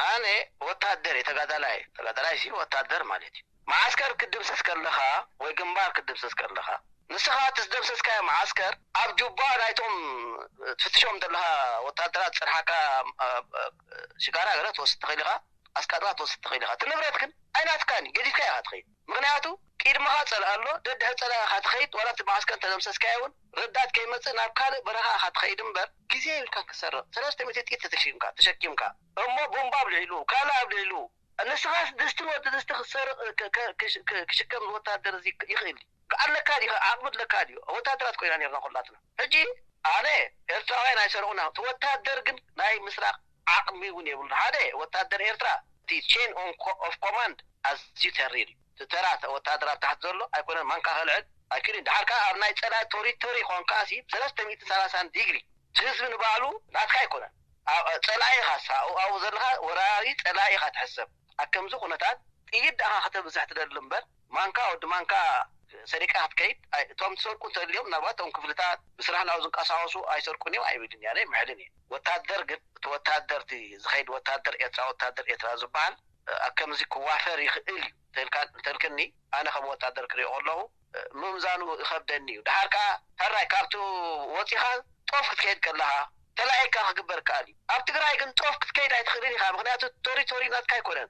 أنا وتهدر تقدلاي شيء وتهدر مالتي. معسكر كدم سكر لها وجنبار كدم سكر لها. نسخة تدم سكر معسكر أبجوبا رايتهم تفتشهم دلها وتهدرات سرحكا شجارة غلط وستغيلها أسكارات وستغيلها. تنبرتكن أين أتكاني جديد كيا هتخيل. مغنياتو كير ما هتصلالو دد هتصلا هتخيط ولا تماسكن تلمسس كايون ردات كيمص ناب كال برها هتخيد امبر غزي يلكا كسر 3 متر تشكيمكا امو بومبا بليلو كالا بليلو النسخاس دستو دست خسر كشكم وتادر زي يخيل قال لك هذه عقد لك هذه وتادرات كوينا نيرنا كلاتنا هجي انا ارتراوين ايسرونا وتادر كن ناي مسراق عقمي وني يقول هذا وتادر ارترا تي تشين اوف كوماند از جيتريل تترات وتادرات تحت زلو أيكون من كهالعد أكيد دحرك أبناء تلا توري خانكاسي 330 ديجري جزء من بعلو لا تكايكون تلاقي خاصة أو زلها وراري تلاقي خات حسب أكم زخو نتاد يد أها خطر بزحت اللمبر مانكا ود مانكا سريكا هتكيد توم تصور كنت اليوم نبات توم كفلتات بصراحة نعوزن قصاوسو أيسر كوني وأيبيدني يعني محلني وتادر تي زخيد وتادر إترا زبان أكم زي كوافر يخيل تلكني أنا خم وتقدر كريه الله ممزانو خبدني دحركا هراي كارتو وتيها طوف كيد كلها تلاقي كان خبر كالي أبتقرأي كن طوف كيد أيتخليني خا مغنياتو توري نات كاي كونن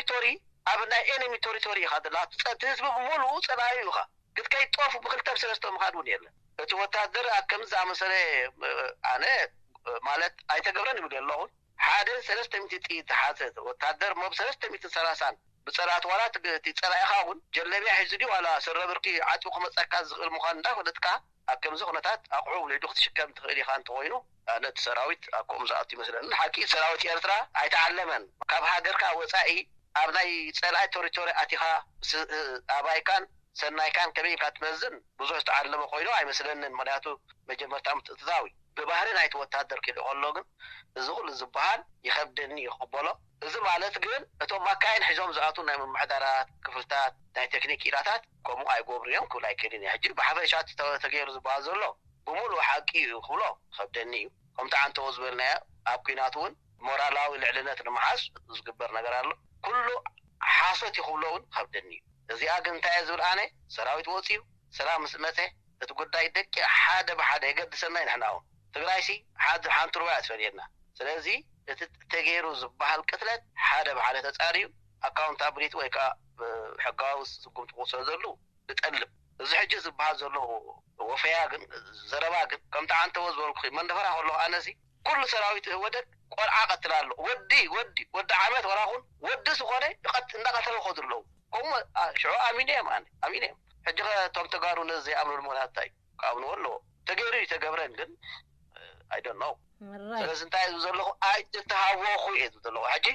توري أبنا إنمي توري هذا لا تسبب مولو صناعي خا كنت كاي طوف بخلتها بسلسلة مخادون يلا وتقدر أكم زعم سنة أنا مالت أيتقبرني بدي الله حادث 300 تحاسد وتقدر مو 330 بصلات ولا تتصلا يخاون جلبيا حزدي ولا سر برقي عطو خمصكا زغل مخان دا ودتكا اكم زخنتات اقعو لدخت شكم تخيلي خان توينو انا سراويت اكم زاتي مثلا حكي سراويت يرترا ايتعلمن كاب هاجركا وصاي ابناي صلاي توري اتيخا ابايكان سنايكان كبي كاتمزن بزو تعلم خوينو اي مثلا مداتو مجمرتام تزاوي ببحرين ايت وتادر كده قالوغن زغل زبحان يخبدني يقبله እዚ ማለት ግን እቶም ማካይን ሒዞም ዝኣቱ ናይ መምሕዳራት ክፍልታት ናይ ቴክኒክ ኢላታት ከምኡ ኣይጎብርዮም ክብል ኣይክእልን እየ ሕጂ ብሓፈሻት ተገይሩ ዝበሃል ዘሎ ብሙሉእ ሓቂ ክብሎ ከብደኒ እዩ ከምቲ ዓንተዎ ዝበልናዮ ኣብ ኩናት እውን ሞራላዊ ልዕልነት ንምሓዝ ዝግበር ነገር ኣሎ ኩሉ ሓሶት ይኽብሎ እውን ከብደኒ እዩ እዚኣ ግን እንታይ እየ ዝብል ኣነ ሰራዊት ወፂኡ ሰላም ምስ መፀ እቲ ጉዳይ ደቂ ሓደ ብሓደ የገድሰናይ ንሕና እውን ትግራይሲ ሓንቲ ሩባ ኣትፈልየና ስለዚ ተገይሩ ዝበሃል ቅትለት ሓደ ብሓደ ተጻሪዩ ኣካውንታብሊቲ ወይ ከዓ ሕጋዊ ስጉም ትቆሰ ዘሎ ብጠልብ እዚ ሕጂ ዝበሃል ዘሎ ወፈያ ግን ዘረባ ግን ከምቲ ዓንተዎ ዝበልኩ መንደፈራ ከሎ ኣነሲ ኩሉ ሰራዊት ወደቅ ቆልዓ ቀትላሎ ወዲ ዓመት ወራኹን ወዲ ዝኾነ እንዳቀተለ ከዱ ኣለዉ ከምኡ ሽዑ ኣሚነዮም ሕጂ ቶም ተጋሩ ነዚ ኣምኑ ልሞናት እንታይ ካብንዎ ኣለዎ ተገይሩ እዩ ተገብረን ግን I don't know. ስለዚህ እንታይ ዘለኹ ኣይተሃወኹ እየ ዘለኹ ሕጂ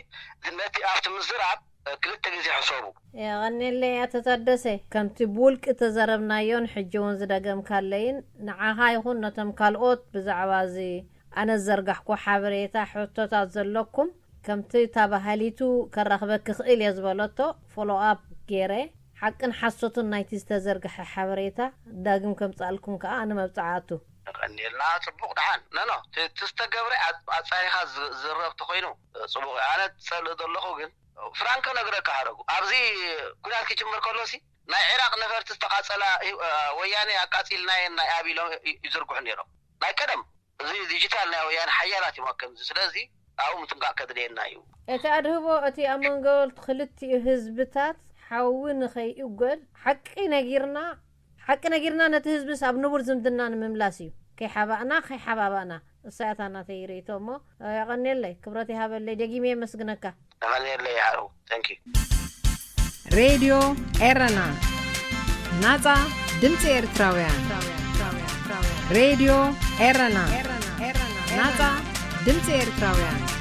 ነቲ ኣብቲ ምዝራብ ክልተ ግዜ ሕሰቡ የቀኒለ ያተታደሰ ከምቲ ቡልቅ ተዘረብናዮን ሕጂ እውን ዝደገም ካለይን ንዓኻ ይኹን ነቶም ካልኦት ብዛዕባ እዚ ኣነ ዘርጋሕኩ ሓበሬታ ሕቶታት ዘለኩም ከምቲ ታባሃሊቱ ከራኽበክ ክኽእል እየ ዝበለቶ ፎሎ ኣፕ ገይረ ሓቅን ሓሶቱን ናይቲ ዝተዘርግሐ ሓበሬታ ዳግም ከምፃልኩም ከዓ ኣነ መብፃዓቱ ቀኒልና ጽቡቕ ድሓን ነኖ ትስተገብረ ኣጻሪኻ ዝረብ ተኾይኑ ጽቡቕ ኣነ ትጸልእ ዘለኹ ግን ፍራንኮ ነግረካ ሃረጉ ኣብዚ ኩናት ክጅምር ከሎሲ ናይ ዕራቅ ነፈርቲ ዝተቃጸላ ወያኔ ኣቃጺልናየን ናይ ኣቢሎም ይዝርግሑ ነይሮም ናይ ቀደም እዚ ዲጂታል ናይ ወያኔ ሓያላት ይመከም ስለዚ ኣብኡ ምትንቃዕ ከድልየና እዩ እቲ ኣድህቦ እቲ ኣብ መንጎ ክልቲኡ ህዝብታት حاول خي يقول حقي نجيرنا نتهزبس أبنور زمدنا نملاسيو كي حبابنا الساعة أنا تيري تومو يغني لي كبرتي هذا اللي دقيمي مسجنك غني لي هارو ثانك يو راديو إيرنا نازا دمت إرتراويان راديو إيرنا نازا دمت إرتراويان